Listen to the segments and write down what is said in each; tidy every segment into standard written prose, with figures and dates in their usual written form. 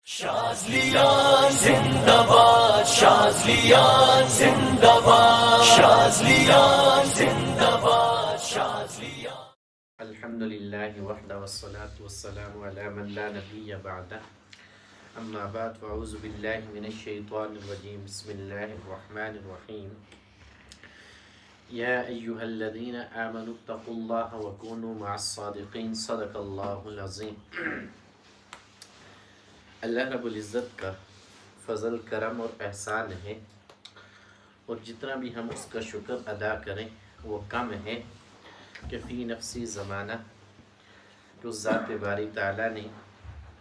شاذلیان زندہ باد، شاذلیان زندہ باد، شاذلیان زندہ باد، شاذلیان. الحمدللہ وحدہ والصلاة والسلام علی من لا نبی بعدہ، اما بعد فاعوذ باللہ من الشیطان الرجیم. بسم اللہ الرحمن الرحیم. یا ایہا الذین آمنوا اتقوا اللہ وکونوا مع الصادقین. صدق اللہ العظیم. اللہ رب العزت کا فضل کرم اور احسان ہے، اور جتنا بھی ہم اس کا شکر ادا کریں وہ کم ہے کہ فی نفسی زمانہ تو ذات باری تعالیٰ نے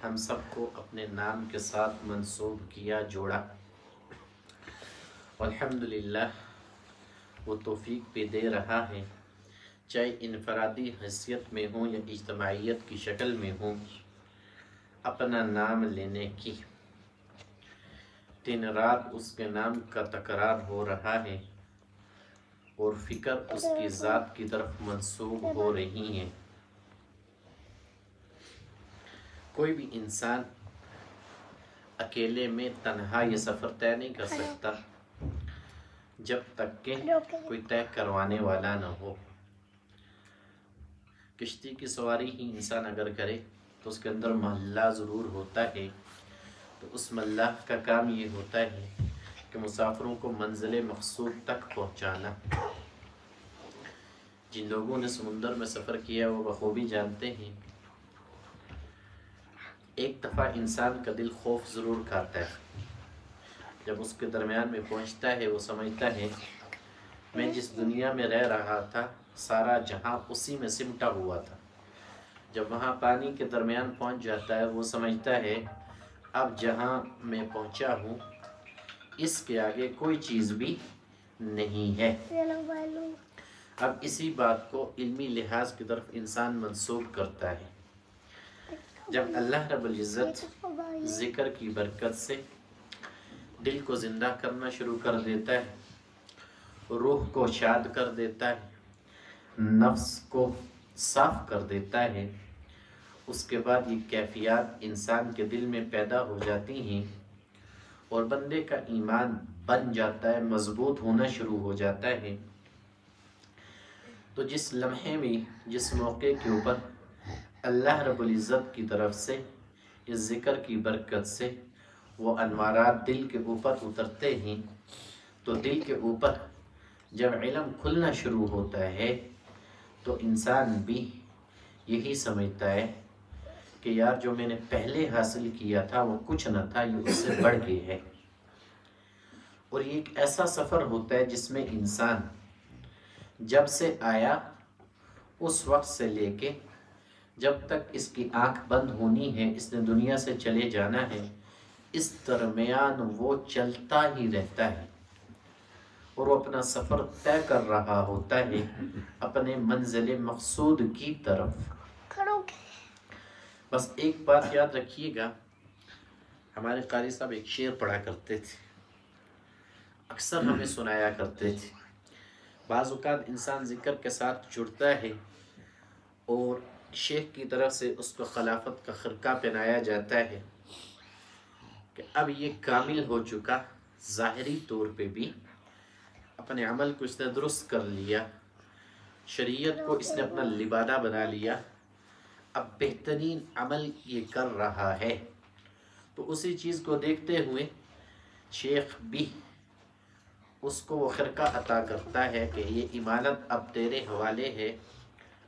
ہم سب کو اپنے نام کے ساتھ منسوب کیا، جوڑا. الحمدللہ وہ توفیق پہ دے رہا ہے، چاہے انفرادی حیثیت میں ہوں یا اجتماعیت کی شکل میں ہوں، اپنا نام لینے کی. دن رات اس کے نام کا تکرار ہو رہا ہے اور فکر اس کی ذات کی طرف منسوب ہو رہی ہیں. کوئی بھی انسان اکیلے میں تنہا یہ سفر طے نہیں کر سکتا جب تک کہ کوئی طے کروانے والا نہ ہو. کشتی کی سواری ہی انسان اگر کرے تو اس کے اندر محلہ ضرور ہوتا ہے، تو اس محلہ کا کام یہ ہوتا ہے کہ مسافروں کو منزل مقصود تک پہنچانا. جن لوگوں نے سمندر میں سفر کیا وہ بخوبی جانتے ہیں، ایک دفعہ انسان کا دل خوف ضرور کھاتا ہے. جب اس کے درمیان میں پہنچتا ہے وہ سمجھتا ہے میں جس دنیا میں رہ رہا تھا سارا جہاں اسی میں سمٹا ہوا تھا. جب وہاں پانی کے درمیان پہنچ جاتا ہے وہ سمجھتا ہے اب جہاں میں پہنچا ہوں اس کے آگے کوئی چیز بھی نہیں ہے. اب اسی بات کو علمی لحاظ کی طرف انسان منسوب کرتا ہے. جب اللہ رب العزت ذکر کی برکت سے دل کو زندہ کرنا شروع کر دیتا ہے، روح کو شاد کر دیتا ہے، نفس کو صاف کر دیتا ہے، اس کے بعد یہ کیفیات انسان کے دل میں پیدا ہو جاتی ہیں اور بندے کا ایمان بن جاتا ہے، مضبوط ہونا شروع ہو جاتا ہے. تو جس لمحے میں، جس موقع کے اوپر اللہ رب العزت کی طرف سے اس ذکر کی برکت سے وہ انوارات دل کے اوپر اترتے ہیں، تو دل کے اوپر جب علم کھلنا شروع ہوتا ہے تو انسان بھی یہی سمجھتا ہے کہ یار جو میں نے پہلے حاصل کیا تھا وہ کچھ نہ تھا، یہ اس سے بڑھ کے ہے. اور یہ ایک ایسا سفر ہوتا ہے جس میں انسان جب سے آیا اس وقت سے لے کے جب تک اس کی آنکھ بند ہونی ہے، اس نے دنیا سے چلے جانا ہے، اس درمیان وہ چلتا ہی رہتا ہے اور وہ اپنا سفر طے کر رہا ہوتا ہے اپنے منزل مقصود کی طرف. بس ایک بات یاد رکھیے گا، ہمارے قاری صاحب ایک شعر پڑھا کرتے تھے، اکثر ہمیں سنایا کرتے تھے. بعض اوقات انسان ذکر کے ساتھ جڑتا ہے اور شیخ کی طرف سے اس کو خلافت کا خرقہ پہنایا جاتا ہے کہ اب یہ کامل ہو چکا، ظاہری طور پہ بھی اپنے عمل کو اس نے درست کر لیا، شریعت کو اس نے اپنا لبادہ بنا لیا، اب بہترین عمل یہ کر رہا ہے. تو اسی چیز کو دیکھتے ہوئے شیخ بھی اس کو وہ خرقہ عطا کرتا ہے کہ یہ امانت اب تیرے حوالے ہے،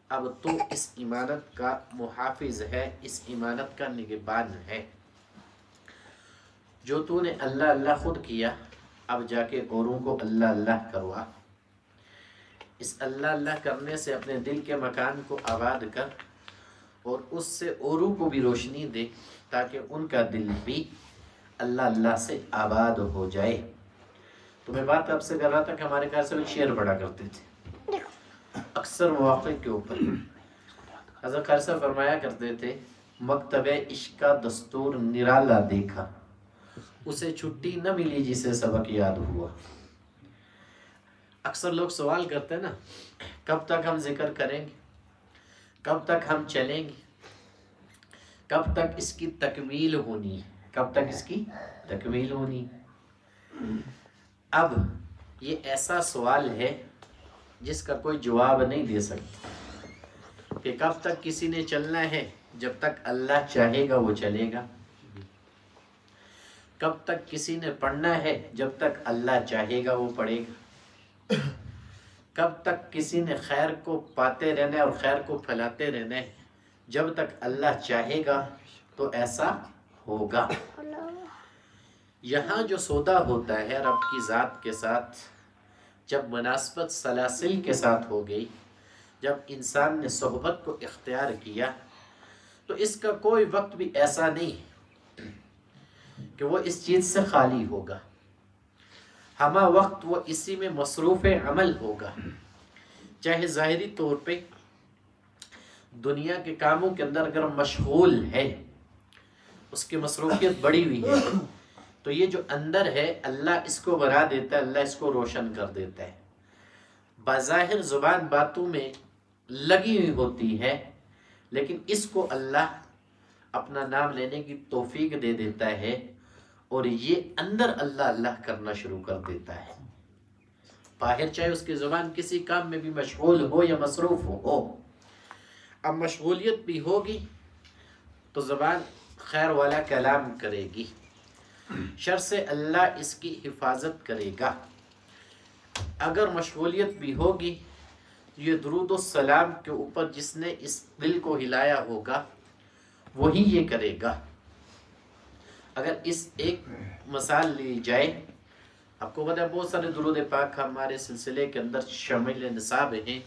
اب تو اس امانت کا محافظ ہے، اس امانت کا نگہبان ہے. جو تو نے اللہ اللہ خود کیا، اب جا کے اوروں کو اللہ اللہ کروا. اس اللہ اللہ کرنے سے اپنے دل کے مکان کو آباد کر اور اس سے اوروں کو بھی روشنی دے تاکہ ان کا دل بھی اللہ اللہ سے آباد ہو جائے. تو میں بات آپ سے کر رہا تھا کہ ہمارے گھر سے وہ شعر پڑھا کرتے تھے اکثر مواقع کے اوپر. حضرت قاری صاحب فرمایا کرتے تھے مکتب عشق کا دستور نرالا دیکھا، اسے چھٹی نہ ملی جسے سبق یاد ہوا. اکثر لوگ سوال کرتے ہیں نا کب تک ہم ذکر کریں گے، کب تک ہم چلیں گے، کب تک اس کی تکمیل ہونی ہے، کب تک اس کی تکمیل ہونی؟ اب یہ ایسا سوال ہے جس کا کوئی جواب نہیں دے سکتا کہ کب تک کسی نے چلنا ہے؟ جب تک اللہ چاہے گا وہ چلے گا۔ کب تک کسی نے پڑھنا ہے؟ جب تک اللہ چاہے گا وہ پڑھے گا۔ کب تک کسی نے خیر کو پاتے رہنا ہے اور خیر کو پھیلاتے رہنا ہے؟ جب تک اللہ چاہے گا تو ایسا ہوگا۔ یہاں جو سودا ہوتا ہے رب کی ذات کے ساتھ، جب مناسبت سلاسل کے ساتھ ہو گئی، جب انسان نے صحبت کو اختیار کیا، تو اس کا کوئی وقت بھی ایسا نہیں کہ وہ اس چیز سے خالی ہوگا۔ ہمہ وقت وہ اسی میں مصروف عمل ہوگا، چاہے ظاہری طور پہ دنیا کے کاموں کے اندر اگر مشغول ہے، اس کی مصروفیت بڑی ہوئی ہے، تو یہ جو اندر ہے اللہ اس کو بنا دیتا ہے، اللہ اس کو روشن کر دیتا ہے۔ بظاہر زبان باتوں میں لگی ہوئی ہوتی ہے، لیکن اس کو اللہ اپنا نام لینے کی توفیق دے دیتا ہے اور یہ اندر اللہ اللہ کرنا شروع کر دیتا ہے۔ باہر چاہے اس کی زبان کسی کام میں بھی مشغول ہو یا مصروف ہو، اب مشغولیت بھی ہوگی تو زبان خیر والا کلام کرے گی، شر سے اللہ اس کی حفاظت کرے گا۔ اگر مشغولیت بھی ہوگی، یہ درود السلام کے اوپر جس نے اس دل کو ہلایا ہوگا وہی یہ کرے گا۔ اگر اس ایک مثال لی جائے، آپ کو پتہ ہے بہت سارے درود پاک ہمارے سلسلے کے اندر شامل نصاب ہیں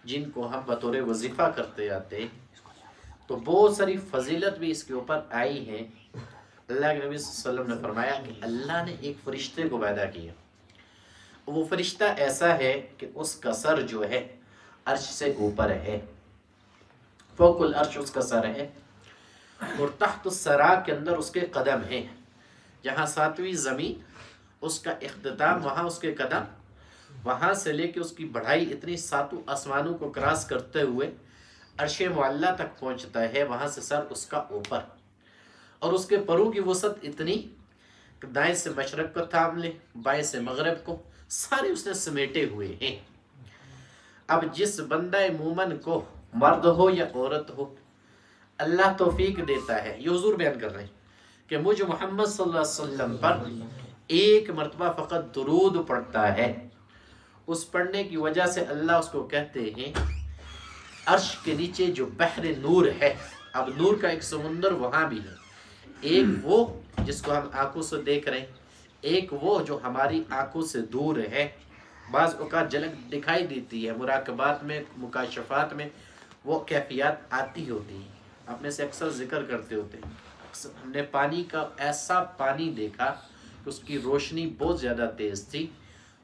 جن کو ہم بطور وظیفہ کرتے آتے ہیں، تو بہت ساری فضیلت بھی اس کے اوپر آئی ہے۔ اللہ کے نبی صلی اللہ علیہ وسلم نے فرمایا کہ اللہ نے ایک فرشتے کو پیدا کیا، وہ فرشتہ ایسا ہے کہ اس کا سر جو ہے عرش سے اوپر ہے، فوق العرش اس کا سر ہے، اور تحت الثرا کے اندر اس کے قدم ہیں۔ جہاں ساتویں زمین اس کا اختتام، وہاں اس کے قدم، وہاں سے لے کے اس کی بڑھائی اتنی ساتوں آسمانوں کو کراس کرتے ہوئے عرش معلیٰ تک پہنچتا ہے، وہاں سے سر اس کا اوپر، اور اس کے پروں کی وسعت اتنی کہ دائیں سے مشرق کو تھام لے، بائیں سے مغرب کو، سارے اس نے سمیٹے ہوئے ہیں۔ اب جس بندہ مومن کو، مرد ہو یا عورت ہو، اللہ توفیق دیتا ہے، یہ حضور بیان کر رہے ہیں کہ مجھ محمد صلی اللہ علیہ وسلم پر ایک مرتبہ فقط درود پڑھتا ہے، اس پڑھنے کی وجہ سے اللہ اس کو کہتے ہیں عرش کے نیچے جو بحر نور ہے، اب نور کا ایک سمندر وہاں بھی ہے، ایک وہ جس کو ہم آنکھوں سے دیکھ رہے ہیں، ایک وہ جو ہماری آنکھوں سے دور ہے، بعض اوقات جھلک دکھائی دیتی ہے، مراقبات میں، مکاشفات میں وہ کیفیات آتی ہوتی ہیں، آپ میں سے اکثر ذکر کرتے ہوتے ہیں۔ ہم نے پانی کا ایسا پانی دیکھا کہ اس کی روشنی بہت زیادہ تیز تھی،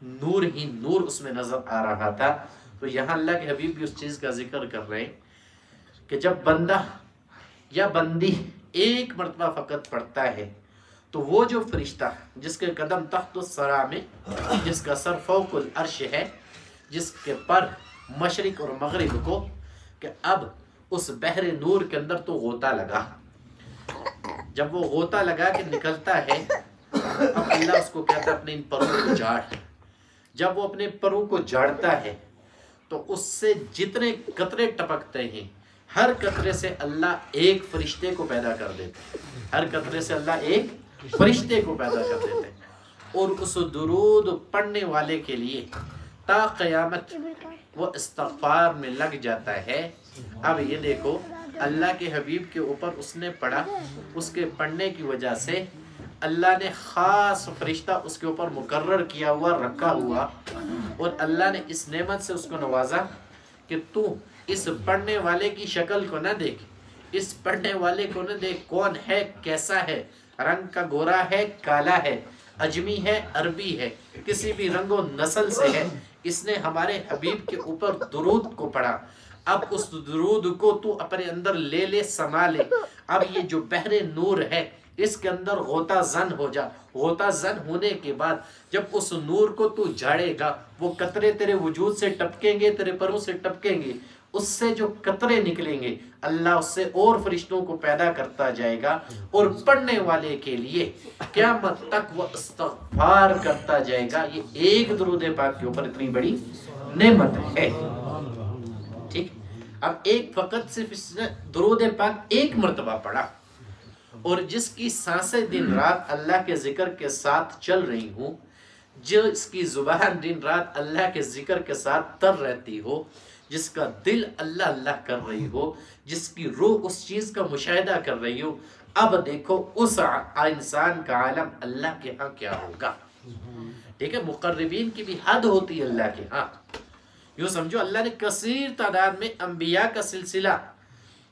نور ہی نور اس میں نظر آ رہا تھا۔ تو یہاں اللہ کے حبیب بھی اس چیز کا ذکر کر رہے ہیں کہ جب بندہ یا بندی ایک مرتبہ فقط پڑھتا ہے تو وہ جو فرشتہ جس کے قدم تحت الثرا میں، جس کا سر فوق العرش ہے، جس کے پر مشرق اور مغرب کو، کہ اب اس بحر نور کے اندر تو غوطہ لگا، جب وہ غوطہ لگا کے نکلتا ہے، اب اللہ اس کو کہتا ہے اپنے ان پروں کو جھاڑ۔ جب وہ اپنے پروں کو جھاڑتا ہے تو اس سے جتنے قطرے ٹپکتے ہیں، ہر قطرے سے اللہ ایک فرشتے کو پیدا کر دیتے ہیں، ہر قطرے سے اللہ ایک فرشتے کو پیدا کر دیتے ہیں، اور اس درود پڑھنے والے کے لیے تا قیامت وہ استغفار میں لگ جاتا ہے۔ اب یہ دیکھو اللہ کے حبیب کے اوپر اس نے پڑھا، اس کے پڑھنے کی وجہ سے اللہ نے خاص فرشتہ اس کے اوپر مقرر کیا ہوا، رکھا ہوا، اور اللہ نے اس نعمت سے اس کو نوازا کہ تو اس پڑھنے والے کی شکل کو نہ دیکھ، اس پڑھنے والے کو نہ دیکھ کون ہے، کیسا ہے، رنگ کا گورا ہے، کالا ہے، اجمی ہے، عربی ہے، کسی بھی رنگ و نسل سے ہے، اس نے ہمارے حبیب کے اوپر درود کو پڑھا۔ اب اس درود کو تو اپنے اندر لے لے، سما لے۔ اب یہ جو بحر نور ہے اس کے اندر غوطہ زن ہو جا، غوطہ زن ہونے کے بعد جب اس نور کو تو جھاڑے گا، وہ قطرے تیرے وجود سے ٹپکیں گے، تیرے پروں سے ٹپکیں گے، اس سے جو قطرے نکلیں گے اللہ اس سے اور فرشتوں کو پیدا کرتا جائے گا، اور پڑھنے والے کے لیے قیامت تک وہ استغفار کرتا جائے گا۔ یہ ایک درود پاک کے اوپر اتنی بڑی نعمت ہے۔ ٹھیک، اب ایک فقط صرف اس نے درود پاک ایک مرتبہ پڑھا، اور جس کی سانسیں دن رات اللہ کے ذکر کے ساتھ چل رہی ہوں، جس کی زبان دن رات اللہ کے ذکر کے ساتھ تر رہتی ہو، جس کا دل اللہ اللہ کر رہی ہو، جس کی روح اس چیز کا مشاہدہ کر رہی ہو، اب دیکھو اس انسان کا عالم اللہ کے ہاں کیا ہوگا۔ ٹھیک ہے، مقربین کی بھی حد ہوتی ہے اللہ کے ہاں۔ یوں سمجھو اللہ نے کثیر تعداد میں انبیاء کا سلسلہ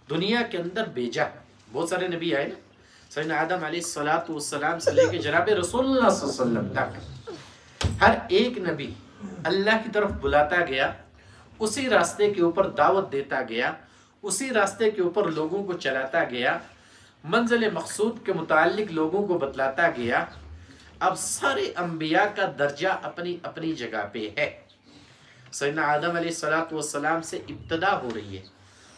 دنیا کے اندر بھیجا، بہت سارے نبی آئے نا، سیدنا آدم علیہ السلام سے لے کے جناب رسول اللہ صلی اللہ علیہ وسلم تک ہر ایک نبی اللہ کی طرف بلاتا گیا، اسی راستے کے اوپر دعوت دیتا گیا، اسی راستے کے اوپر لوگوں کو چلاتا گیا، منزل مقصود کے متعلق لوگوں کو بتلاتا گیا۔ اب سارے انبیاء کا درجہ اپنی اپنی جگہ پہ ہے۔ سیدنا آدم علیہ السلام سے ابتدا ہو رہی ہے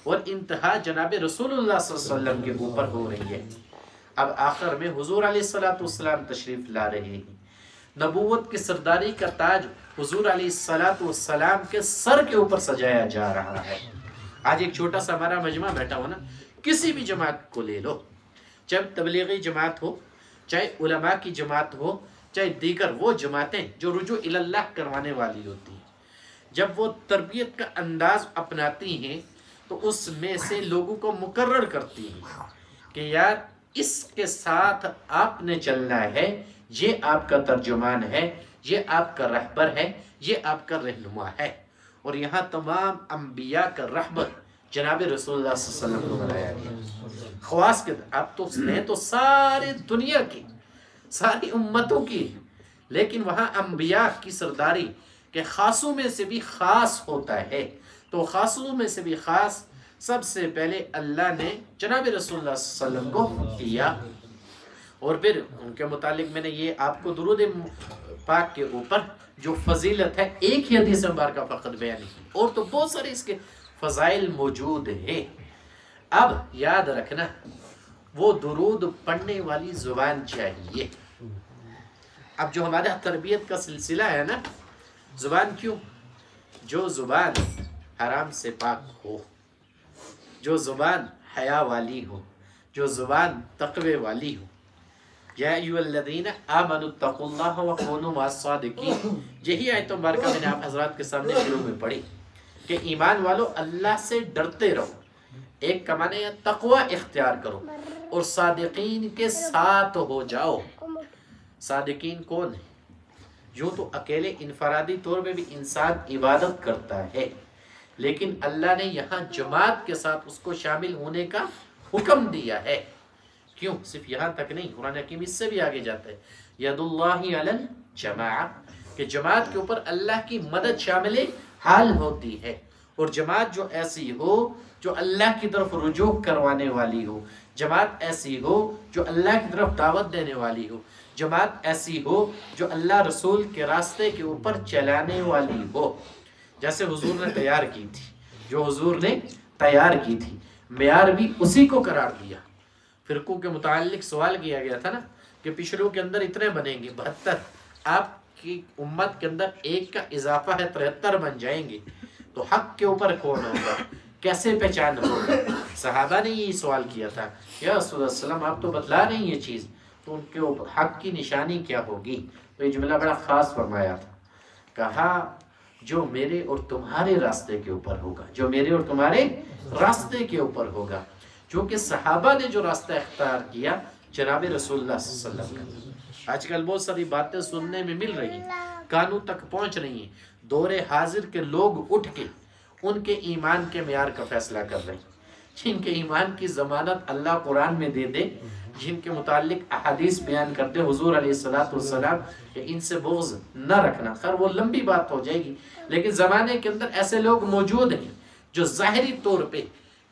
اور انتہا جناب رسول اللہ صلی اللہ علیہ وسلم کے اوپر ہو رہی ہے۔ اب آخر میں حضور علیہ السلام تشریف لا رہے ہیں۔ نبوت کی سرداری کا تاج حضور علیہ السلام کے سر کے اوپر سجایا جا رہا ہے۔ آج ایک چھوٹا سا ہمارا مجمع بیٹھا ہو نا، کسی بھی جماعت کو لے لو، چاہے تبلیغی جماعت ہو، چاہے علماء کی جماعت ہو، چاہے دیگر وہ جماعتیں جو رجوع اللہ کروانے والی ہوتی ہیں، جب وہ تربیت کا انداز اپناتی ہیں تو اس میں سے لوگوں کو مقرر کرتی ہیں کہ یار اس کے ساتھ آپ نے چلنا ہے، یہ آپ کا ترجمان ہے، یہ آپ کا رہبر ہے، یہ آپ کا رہنما ہے۔ اور یہاں تمام انبیاء کا رہبر جناب رسول اللہ صلی اللہ علیہ وسلم کو بنایا گیا۔ خواص کے آپ تو سنے تو ساری دنیا کی، ساری امتوں کی، لیکن وہاں انبیاء کی سرداری کہ خاصوں میں سے بھی خاص ہوتا ہے، تو خاصوں میں سے بھی خاص سب سے پہلے اللہ نے جناب رسول اللہ صلی اللہ علیہ وسلم کو کیا، اور پھر ان کے متعلق میں نے یہ آپ کو درود پاک کے اوپر جو فضیلت ہے ایک ہی حدیث مبارکہ فقط بیان کی، اور تو بہت سارے اس کے فضائل موجود ہیں۔ اب یاد رکھنا وہ درود پڑھنے والی زبان چاہیے۔ اب جو ہمارا تربیت کا سلسلہ ہے نا، زبان کیوں؟ جو زبان حرام سے پاک ہو، جو زبان حیا والی ہو، جو زبان تقوی والی ہو۔ یا ایھا الذین آمنوا اتقوا اللہ وکونوا مع الصادقین، یہی آیت مبارکہ میں نے آپ حضرات کے سامنے شروع میں پڑھی کہ ایمان والو اللہ سے ڈرتے رہو، ایک کمانے یا تقوی اختیار کرو، اور صادقین کے ساتھ ہو جاؤ۔ صادقین کون ہیں؟ یوں تو اکیلے انفرادی طور پہ بھی انسان عبادت کرتا ہے، لیکن اللہ نے یہاں جماعت کے ساتھ اس کو شامل ہونے کا حکم دیا ہے۔ کیوں؟ صرف یہاں تک نہیں، قرآن حکیم اس سے بھی آگے جاتا ہے، ید اللہ علی الجماع، کہ جماعت کے اوپر اللہ کی مدد شامل حال ہوتی ہے، اور جماعت جو ایسی ہو جو اللہ کی طرف رجوع کروانے والی ہو، جماعت ایسی ہو جو اللہ کی طرف دعوت دینے والی ہو، جماعت ایسی ہو جو اللہ رسول کے راستے کے اوپر چلانے والی ہو، جیسے حضور نے تیار کی تھی، جو حضور نے تیار کی تھی، معیار بھی اسی کو قرار دیا۔ فرقوں کے متعلق سوال کیا گیا تھا نا کہ پچھلوں کے اندر اتنے بنیں گے 72، آپ کی امت کے اندر ایک کا اضافہ ہے 73 بن جائیں گے، تو حق کے اوپر کون ہوگا، کیسے پہچان ہوگا؟ صحابہ نے یہی سوال کیا تھا، یا رسول اللہ صلی اللہ علیہ وسلم آپ تو بتلا رہے ہیں یہ چیز، تو ان کے اوپر حق کی نشانی کیا ہوگی؟ تو یہ جملہ بڑا خاص فرمایا تھا، کہا جو میرے اور تمہارے راستے کے اوپر ہوگا، جو میرے اور تمہارے راستے کے اوپر ہوگا، چونکہ صحابہ نے جو راستہ اختیار کیا جناب رسول اللہ صلی اللہ علیہ وسلم کا۔ آج کل بہت ساری باتیں سننے میں مل رہی ہیں، کانوں تک پہنچ رہی ہیں، دور حاضر کے لوگ اٹھ کے ان کے ایمان کے معیار کا فیصلہ کر رہے ہیں، جن کے ایمان کی ضمانت اللہ قرآن میں دے دے، جن کے متعلق احادیث بیان کرتے حضور علیہ السلام کہ ان سے بغض نہ رکھنا۔ خیر وہ لمبی بات ہو جائے گی، لیکن زمانے کے اندر ایسے لوگ موجود ہیں جو ظاہری طور پہ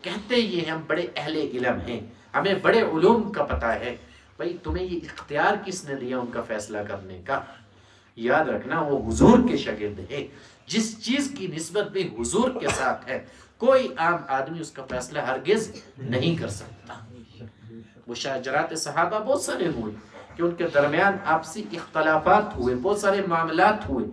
کہتے یہ ہم بڑے اہل علم ہیں، ہمیں بڑے علوم کا پتہ ہے۔ بھئی تمہیں یہ اختیار کس نے دیا ان کا فیصلہ کرنے کا؟ یاد رکھنا وہ حضور کے شاگرد ہے، جس چیز کی نسبت بھی حضور کے ساتھ ہے کوئی عام آدمی اس کا فیصلہ ہرگز نہیں کر سکتا۔ مشاجرات صحابہ بہت سارے ہوئے کہ ان کے درمیان آپسی اختلافات ہوئے، بہت سارے معاملات ہوئے،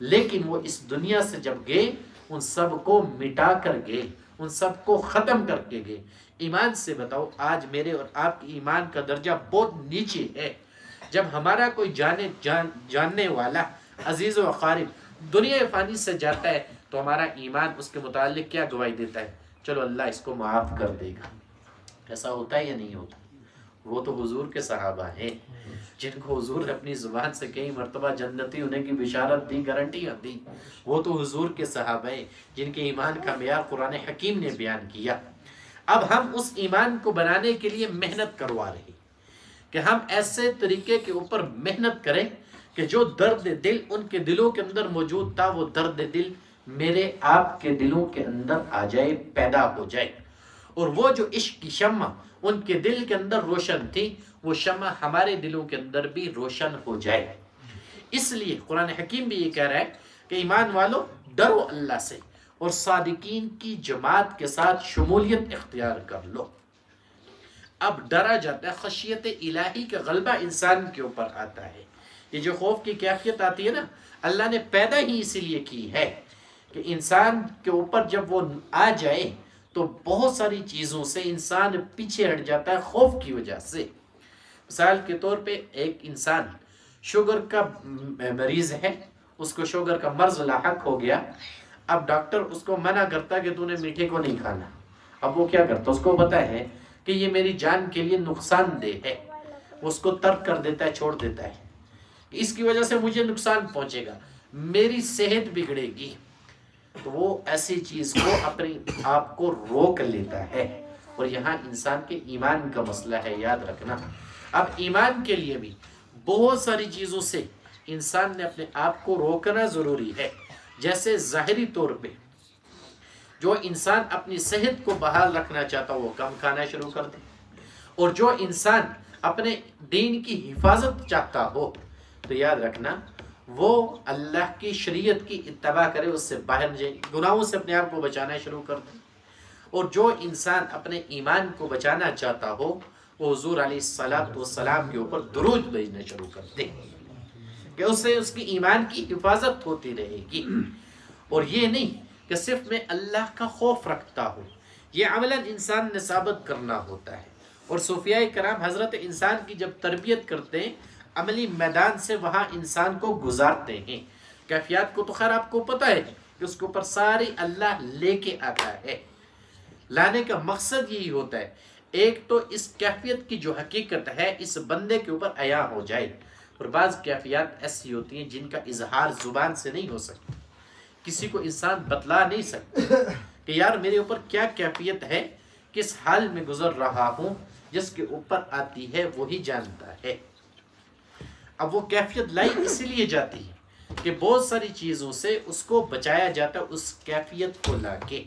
لیکن وہ اس دنیا سے جب گئے ان سب کو مٹا کر گئے، ان سب کو ختم کر کے گئے۔ ایمان سے بتاؤ، آج میرے اور آپ کی ایمان کا درجہ بہت نیچے ہے۔ جب ہمارا کوئی جاننے والا عزیز و اقارب دنیا فانی سے جاتا ہے تو ہمارا ایمان اس کے متعلق کیا گواہی دیتا ہے؟ چلو اللہ اس کو معاف کر دے گا۔ ایسا ہوتا ہے یا نہیں ہوتا؟ وہ تو حضور کے صحابہ ہیں جن کو حضور نے اپنی زبان سے کئی مرتبہ جنتی ہونے کی بشارت دی، گارنٹیاں دی۔ وہ تو حضور کے صحابہ ہیں جن کے ایمان کا معیار قرآن حکیم نے بیان کیا۔ اب ہم اس ایمان کو بنانے کے لیے محنت کروا رہے ہیں کہ ہم ایسے طریقے کے اوپر محنت کریں کہ جو درد دل ان کے دلوں کے اندر موجود تھا وہ درد دل میرے آپ کے دلوں کے اندر آ جائے، پیدا ہو جائے، اور وہ جو عشق کی شمع ان کے دل کے اندر روشن تھی وہ شمع ہمارے دلوں کے اندر بھی روشن ہو جائے۔ اس لیے قرآن حکیم بھی یہ کہہ رہا ہے کہ ایمان والو ڈرو اللہ سے اور صادقین کی جماعت کے ساتھ شمولیت اختیار کر لو۔ اب ڈرا جاتا ہے، خشیت الہی کا غلبہ انسان کے اوپر آتا ہے۔ یہ جو خوف کی کیفیت آتی ہے نا، اللہ نے پیدا ہی اسی لیے کی ہے کہ انسان کے اوپر جب وہ آ جائے تو بہت ساری چیزوں سے انسان پیچھے ہٹ جاتا ہے خوف کی وجہ سے۔ مثال کے طور پہ ایک انسان شوگر کا مریض ہے، اس کو شوگر کا مرض لاحق ہو گیا، اب ڈاکٹر اس کو منع کرتا کہ تو نے میٹھے کو نہیں کھانا۔ اب وہ کیا کرتا؟ اس کو پتا ہے کہ یہ میری جان کے لیے نقصان دہ ہے، اس کو ترک کر دیتا ہے، چھوڑ دیتا ہے، اس کی وجہ سے مجھے نقصان پہنچے گا، میری صحت بگڑے گی، تو وہ ایسی چیز کو اپنے آپ کو روک لیتا ہے۔ اور یہاں انسان کے ایمان کا مسئلہ ہے، یاد رکھنا۔ اب ایمان کے لیے بھی بہت ساری چیزوں سے انسان نے اپنے آپ کو روکنا ضروری ہے۔ جیسے ظاہری طور پہ جو انسان اپنی صحت کو بحال رکھنا چاہتا وہ کم کھانا شروع کر دے، اور جو انسان اپنے دین کی حفاظت چاہتا ہو تو یاد رکھنا وہ اللہ کی شریعت کی اتباع کرے، اس سے باہر جائے، گناہوں سے اپنے آپ کو بچانا شروع کر دے۔ اور جو انسان اپنے ایمان کو بچانا چاہتا ہو وہ حضور علیہ السلام کے اوپر درود بھیجنا شروع کر دے کہ اس سے اس کی ایمان کی حفاظت ہوتی رہے گی۔ اور یہ نہیں کہ صرف میں اللہ کا خوف رکھتا ہوں، یہ عملاً انسان نے ثابت کرنا ہوتا ہے۔ اور صوفیاء کرام حضرت انسان کی جب تربیت کرتے ہیں عملی میدان سے وہاں انسان کو گزارتے ہیں۔ کیفیات کو تو خیر آپ کو پتہ ہے کہ اس کے اوپر ساری اللہ لے کے آتا ہے۔ لانے کا مقصد یہی ہوتا ہے، ایک تو اس کیفیت کی جو حقیقت ہے اس بندے کے اوپر عیاں ہو جائے، اور بعض کیفیات ایسی ہوتی ہیں جن کا اظہار زبان سے نہیں ہو سکتا، کسی کو انسان بتلا نہیں سکتا کہ یار میرے اوپر کیا کیفیت ہے، کس حال میں گزر رہا ہوں، جس کے اوپر آتی ہے وہی جانتا ہے۔ اب وہ کیفیت لائی اس لیے جاتی ہے کہ بہت ساری چیزوں سے اس کو بچایا جاتا ہے، اس کیفیت کو لا کے،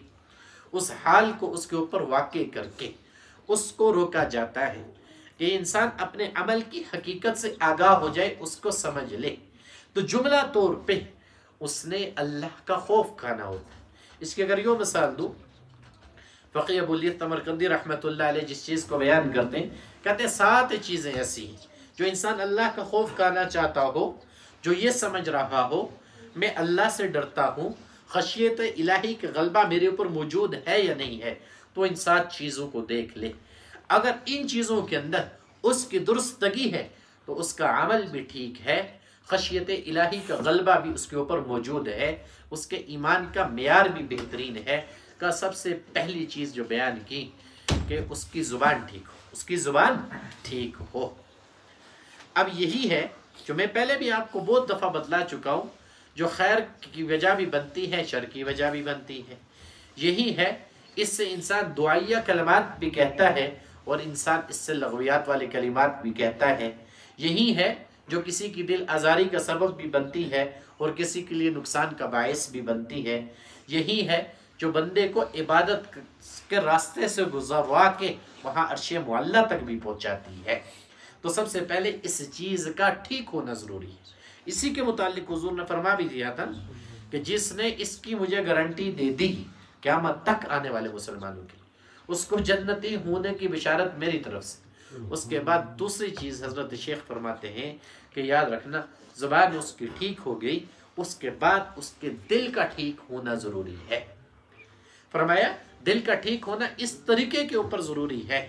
اس حال کو اس کے اوپر واقع کر کے اس کو روکا جاتا ہے کہ انسان اپنے عمل کی حقیقت سے آگاہ ہو جائے، اس کو سمجھ لے۔ تو جملہ طور پہ اس نے اللہ کا خوف کھانا ہوتا ہے۔ اس کی اگر یوں مثال دوں، فقی ابو الیث سمرقندی رحمۃ اللہ علیہ جس چیز کو بیان کرتے ہیں، کہتے ہیں 7 چیزیں ایسی ہیں جو انسان اللہ کا خوف کھانا چاہتا ہو، جو یہ سمجھ رہا ہو میں اللہ سے ڈرتا ہوں، خشیت الہی کا غلبہ میرے اوپر موجود ہے یا نہیں ہے، تو ان 7 چیزوں کو دیکھ لے۔ اگر ان چیزوں کے اندر اس کی درستگی ہے تو اس کا عمل بھی ٹھیک ہے، خشیت الہی کا غلبہ بھی اس کے اوپر موجود ہے، اس کے ایمان کا معیار بھی بہترین ہے۔ کا سب سے پہلی چیز جو بیان کی کہ اس کی زبان ٹھیک ہو، اس کی زبان ٹھیک ہو۔ اب یہی ہے جو میں پہلے بھی آپ کو بہت دفعہ بتلا چکا ہوں، جو خیر کی وجہ بھی بنتی ہے، شر کی وجہ بھی بنتی ہے۔ یہی ہے، اس سے انسان دعائیہ کلمات بھی کہتا ہے اور انسان اس سے لغویات والے کلمات بھی کہتا ہے۔ یہی ہے جو کسی کی دل آزاری کا سبب بھی بنتی ہے اور کسی کے لیے نقصان کا باعث بھی بنتی ہے۔ یہی ہے جو بندے کو عبادت کے راستے سے گزروا کے وہاں عرش معلیٰ تک بھی پہنچاتی ہے۔ تو سب سے پہلے اس چیز کا ٹھیک ہونا ضروری ہے، اسی کے متعلق حضور نے فرما بھی دیا تھا کہ جس نے اس کی مجھے گارنٹی دے دی قیامت تک آنے والے مسلمانوں کے، اس کو جنتی ہونے کی بشارت میری طرف سے۔ اس کے بعد دوسری چیز حضرت شیخ فرماتے ہیں کہ یاد رکھنا زبان اس کی ٹھیک ہو گئی، اس کے بعد اس کے دل کا ٹھیک ہونا ضروری ہے۔ فرمایا دل کا ٹھیک ہونا اس طریقے کے اوپر ضروری ہے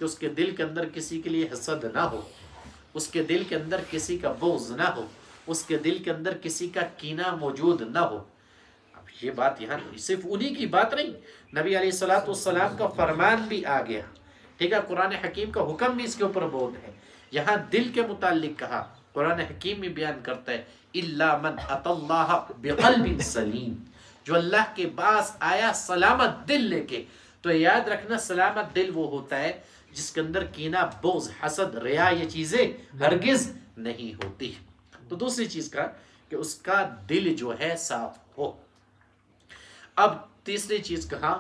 کہ اس کے دل کے اندر کسی کے لیے حسد نہ ہو، اس کے دل کے اندر کسی کا بغض نہ ہو، اس کے دل کے اندر کسی کا کینہ موجود نہ ہو۔ اب یہ بات یہاں صرف انہی کی بات نہیں، نبی علیہ السلام کا فرمان بھی آ گیا، ٹھیک ہے، قرآن حکیم کا حکم بھی اس کے اوپر بہت ہے۔ یہاں دل کے متعلق کہا، قرآن حکیم میں بیان کرتا ہے اِلَّا مَنْ أَتَى اللَّهَ بِقَلْبٍ سَلِيمٍ، جو اللہ کے پاس آیا سلامت دل لے کے۔ تو یاد رکھنا سلامت دل وہ ہوتا ہے جس کے اندر کینہ، بغض، حسد، ریا یہ چیزیں ہرگز نہیں ہوتی۔ تو دوسری چیز کا کہ اس کا دل جو ہے صاف ہو۔ اب تیسری چیز کہا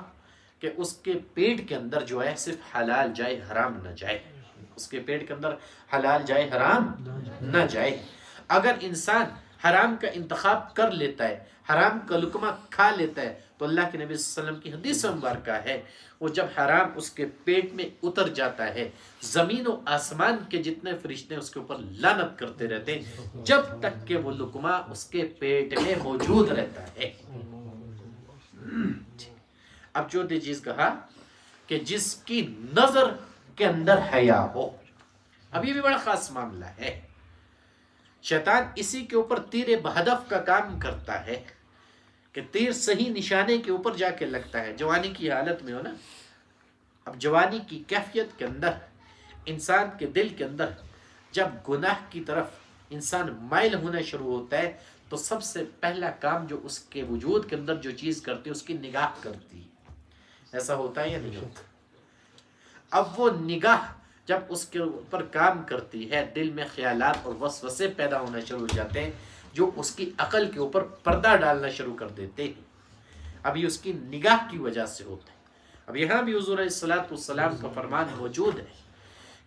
کہ اس کے پیٹ کے اندر جو ہے صرف حلال جائے، حرام نہ جائے، اس کے پیٹ کے اندر حلال جائے، حرام نہ جائے۔ اگر انسان حرام کا انتخاب کر لیتا ہے، حرام کا لقمہ کھا لیتا ہے، تو اللہ کے نبی صلی اللہ علیہ وسلم کی حدیث مبارکہ ہے وہ جب حرام اس کے پیٹ میں اتر جاتا ہے، زمین و آسمان کے جتنے فرشتے اس کے اوپر لعنت کرتے رہتے ہیں جب تک کہ وہ لقمہ اس کے پیٹ میں موجود رہتا ہے۔ اب چوتھی چیز کہا کہ جس کی نظر کے اندر حیا ہو۔ اب یہ بھی بڑا خاص معاملہ ہے۔ شیطان اسی کے اوپر تیر بہدف کا کام کرتا ہے کہ تیر صحیح نشانے کے اوپر جا کے لگتا ہے۔ جوانی کی حالت میں ہو نا، اب جوانی کی کیفیت کے اندر انسان کے دل کے اندر جب گناہ کی طرف انسان مائل ہونا شروع ہوتا ہے تو سب سے پہلا کام جو اس کے وجود کے اندر جو چیز کرتی ہے اس کی نگاہ کرتی ہے۔ ایسا ہوتا ہے یا نہیں ہوتا؟ اب وہ نگاہ جب اس کے اوپر کام کرتی ہے، دل میں خیالات اور وسوسے پیدا ہونا شروع ہو جاتے ہیں جو اس کی عقل کے اوپر پردہ ڈالنا شروع کر دیتے ہیں۔ اب یہ اس کی نگاہ کی وجہ سے ہوتا ہے۔ اب یہاں بھی حضور علیہ السلام کا فرمان موجود ہے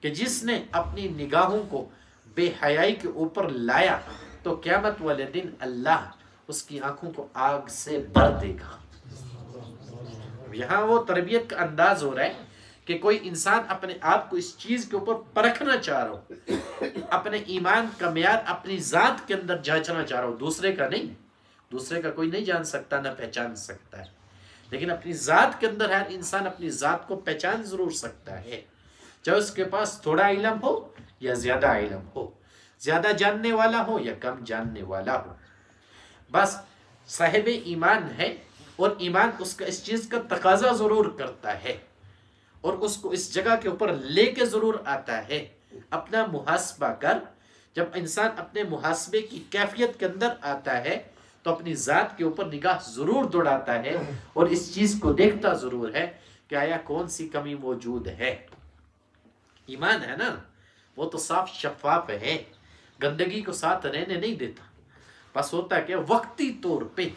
کہ جس نے اپنی نگاہوں کو بے حیائی کے اوپر لایا تو قیامت والے دن اللہ اس کی آنکھوں کو آگ سے بھر دے گا۔ اب یہاں وہ تربیت کا انداز ہو رہا ہے کہ کوئی انسان اپنے آپ کو اس چیز کے اوپر پرکھنا چاہ رہا ہو، اپنے ایمان کا معیار اپنی ذات کے اندر جانچنا چاہ رہا ہو، دوسرے کا نہیں، دوسرے کا کوئی نہیں جان سکتا نہ پہچان سکتا ہے، لیکن اپنی ذات کے اندر ہر انسان اپنی ذات کو پہچان ضرور سکتا ہے، چاہے اس کے پاس تھوڑا علم ہو یا زیادہ علم ہو، زیادہ جاننے والا ہو یا کم جاننے والا ہو، بس صاحب ایمان ہے اور ایمان اس کا اس چیز کا تقاضا ضرور کرتا ہے اور اس کو اس جگہ کے اوپر لے کے ضرور آتا ہے۔ اپنا محاسبہ کر، جب انسان اپنے محاسبے کی کیفیت کے اندر آتا ہے تو اپنی ذات کے اوپر نگاہ ضرور دوڑاتا ہے اور اس چیز کو دیکھتا ضرور ہے کہ آیا کون سی کمی موجود ہے۔ ایمان ہے نا، وہ تو صاف شفاف ہے، گندگی کو ساتھ رہنے نہیں دیتا، بس ہوتا ہے کہ وقتی طور پہ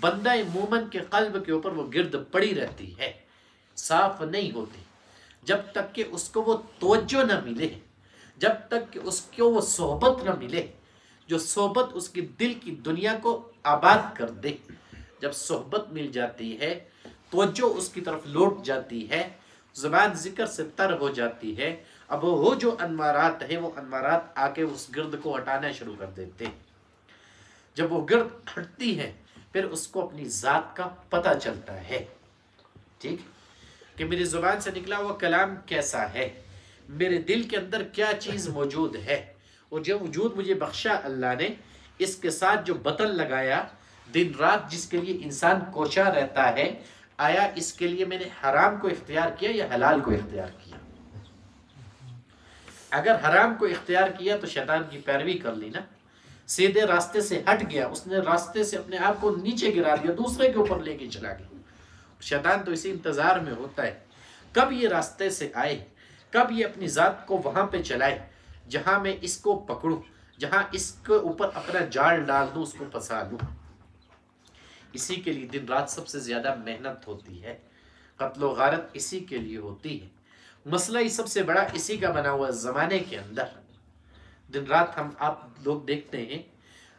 بندہ مومن کے قلب کے اوپر وہ گرد پڑی رہتی ہے، صاف نہیں ہوتی، جب تک کہ اس کو وہ توجہ نہ ملے، جب تک کہ اس کو وہ صحبت نہ ملے جو صحبت اس کی دل کی دنیا کو آباد کر دے۔ جب صحبت مل جاتی ہے، توجہ اس کی طرف لوٹ جاتی ہے، زبان ذکر سے تر ہو جاتی ہے، اب وہ جو انوارات ہیں وہ انوارات آ کے اس گرد کو ہٹانا شروع کر دیتے ہیں۔ جب وہ گرد ہٹتی ہے پھر اس کو اپنی ذات کا پتہ چلتا ہے، ٹھیک، کہ میری زبان سے نکلا ہوا کلام کیسا ہے، میرے دل کے اندر کیا چیز موجود ہے، اور جو وجود مجھے بخشا اللہ نے، اس کے ساتھ جو بطن لگایا دن رات جس کے لیے انسان کوشاں رہتا ہے، آیا اس کے لیے میں نے حرام کو اختیار کیا یا حلال کو اختیار کیا؟ اگر حرام کو اختیار کیا تو شیطان کی پیروی کر لی نا، سیدھے راستے سے ہٹ گیا، اس نے راستے سے اپنے آپ کو نیچے گرا دیا، دوسرے کے اوپر لے کے چلا گیا۔ شیطان تو اسی انتظار میں ہوتا ہے کب یہ راستے سے آئے، کب یہ اپنی ذات کو وہاں پہ چلائے جہاں میں اس کو پکڑوں، جہاں اس کے اوپر اپنا جال ڈال دوں، اس کو پھنسا لوں۔ اسی کے لیے دن رات سب سے زیادہ محنت ہوتی ہے، قتل و غارت اسی کے لیے ہوتی ہے، مسئلہ ہی سب سے بڑا اسی کا بنا ہوا زمانے کے اندر۔ دن رات ہم آپ لوگ دیکھتے ہیں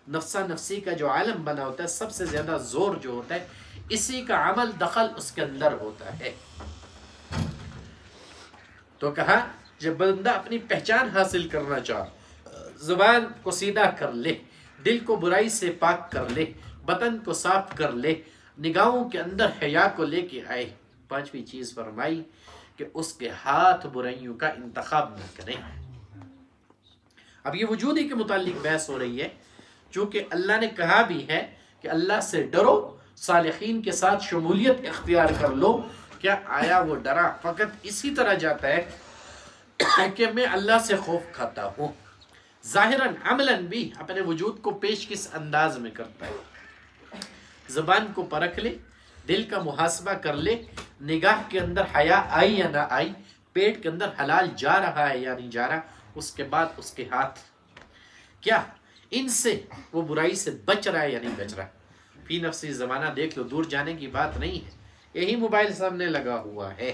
نفسا نفسی کا جو عالم بنا ہوتا ہے، سب سے زیادہ زور جو ہوتا ہے اسی کا عمل دخل اس کے اندر ہوتا ہے۔ تو کہا جب بندہ اپنی پہچان حاصل کرنا چاہے، زبان کو سیدھا کر لے، دل کو برائی سے پاک کر لے، بدن کو صاف کر لے، نگاہوں کے اندر حیا کو لے کے آئے، پانچویں چیز فرمائی کہ اس کے ہاتھ برائیوں کا انتخاب نہ کریں۔ اب یہ وجودی کے متعلق بحث ہو رہی ہے، چونکہ اللہ نے کہا بھی ہے کہ اللہ سے ڈرو، صالحین کے ساتھ شمولیت اختیار کر لو۔ کیا آیا وہ ڈرا فقط اسی طرح جاتا ہے کہ میں اللہ سے خوف کھاتا ہوں؟ ظاہراً عملاً بھی اپنے وجود کو پیش کس انداز میں کرتا ہے؟ زبان کو پرکھ لے، دل کا محاسبہ کر لے، نگاہ کے اندر حیا آئی یا نہ آئی، پیٹ کے اندر حلال جا رہا ہے یا نہیں جا رہا، اس کے بعد اس کے ہاتھ کیا ان سے وہ برائی سے بچ رہا ہے یا نہیں بچ رہا۔ فی نفسی زمانہ دیکھ لو، دور جانے کی بات نہیں ہے، یہی موبائل سامنے لگا ہوا ہے،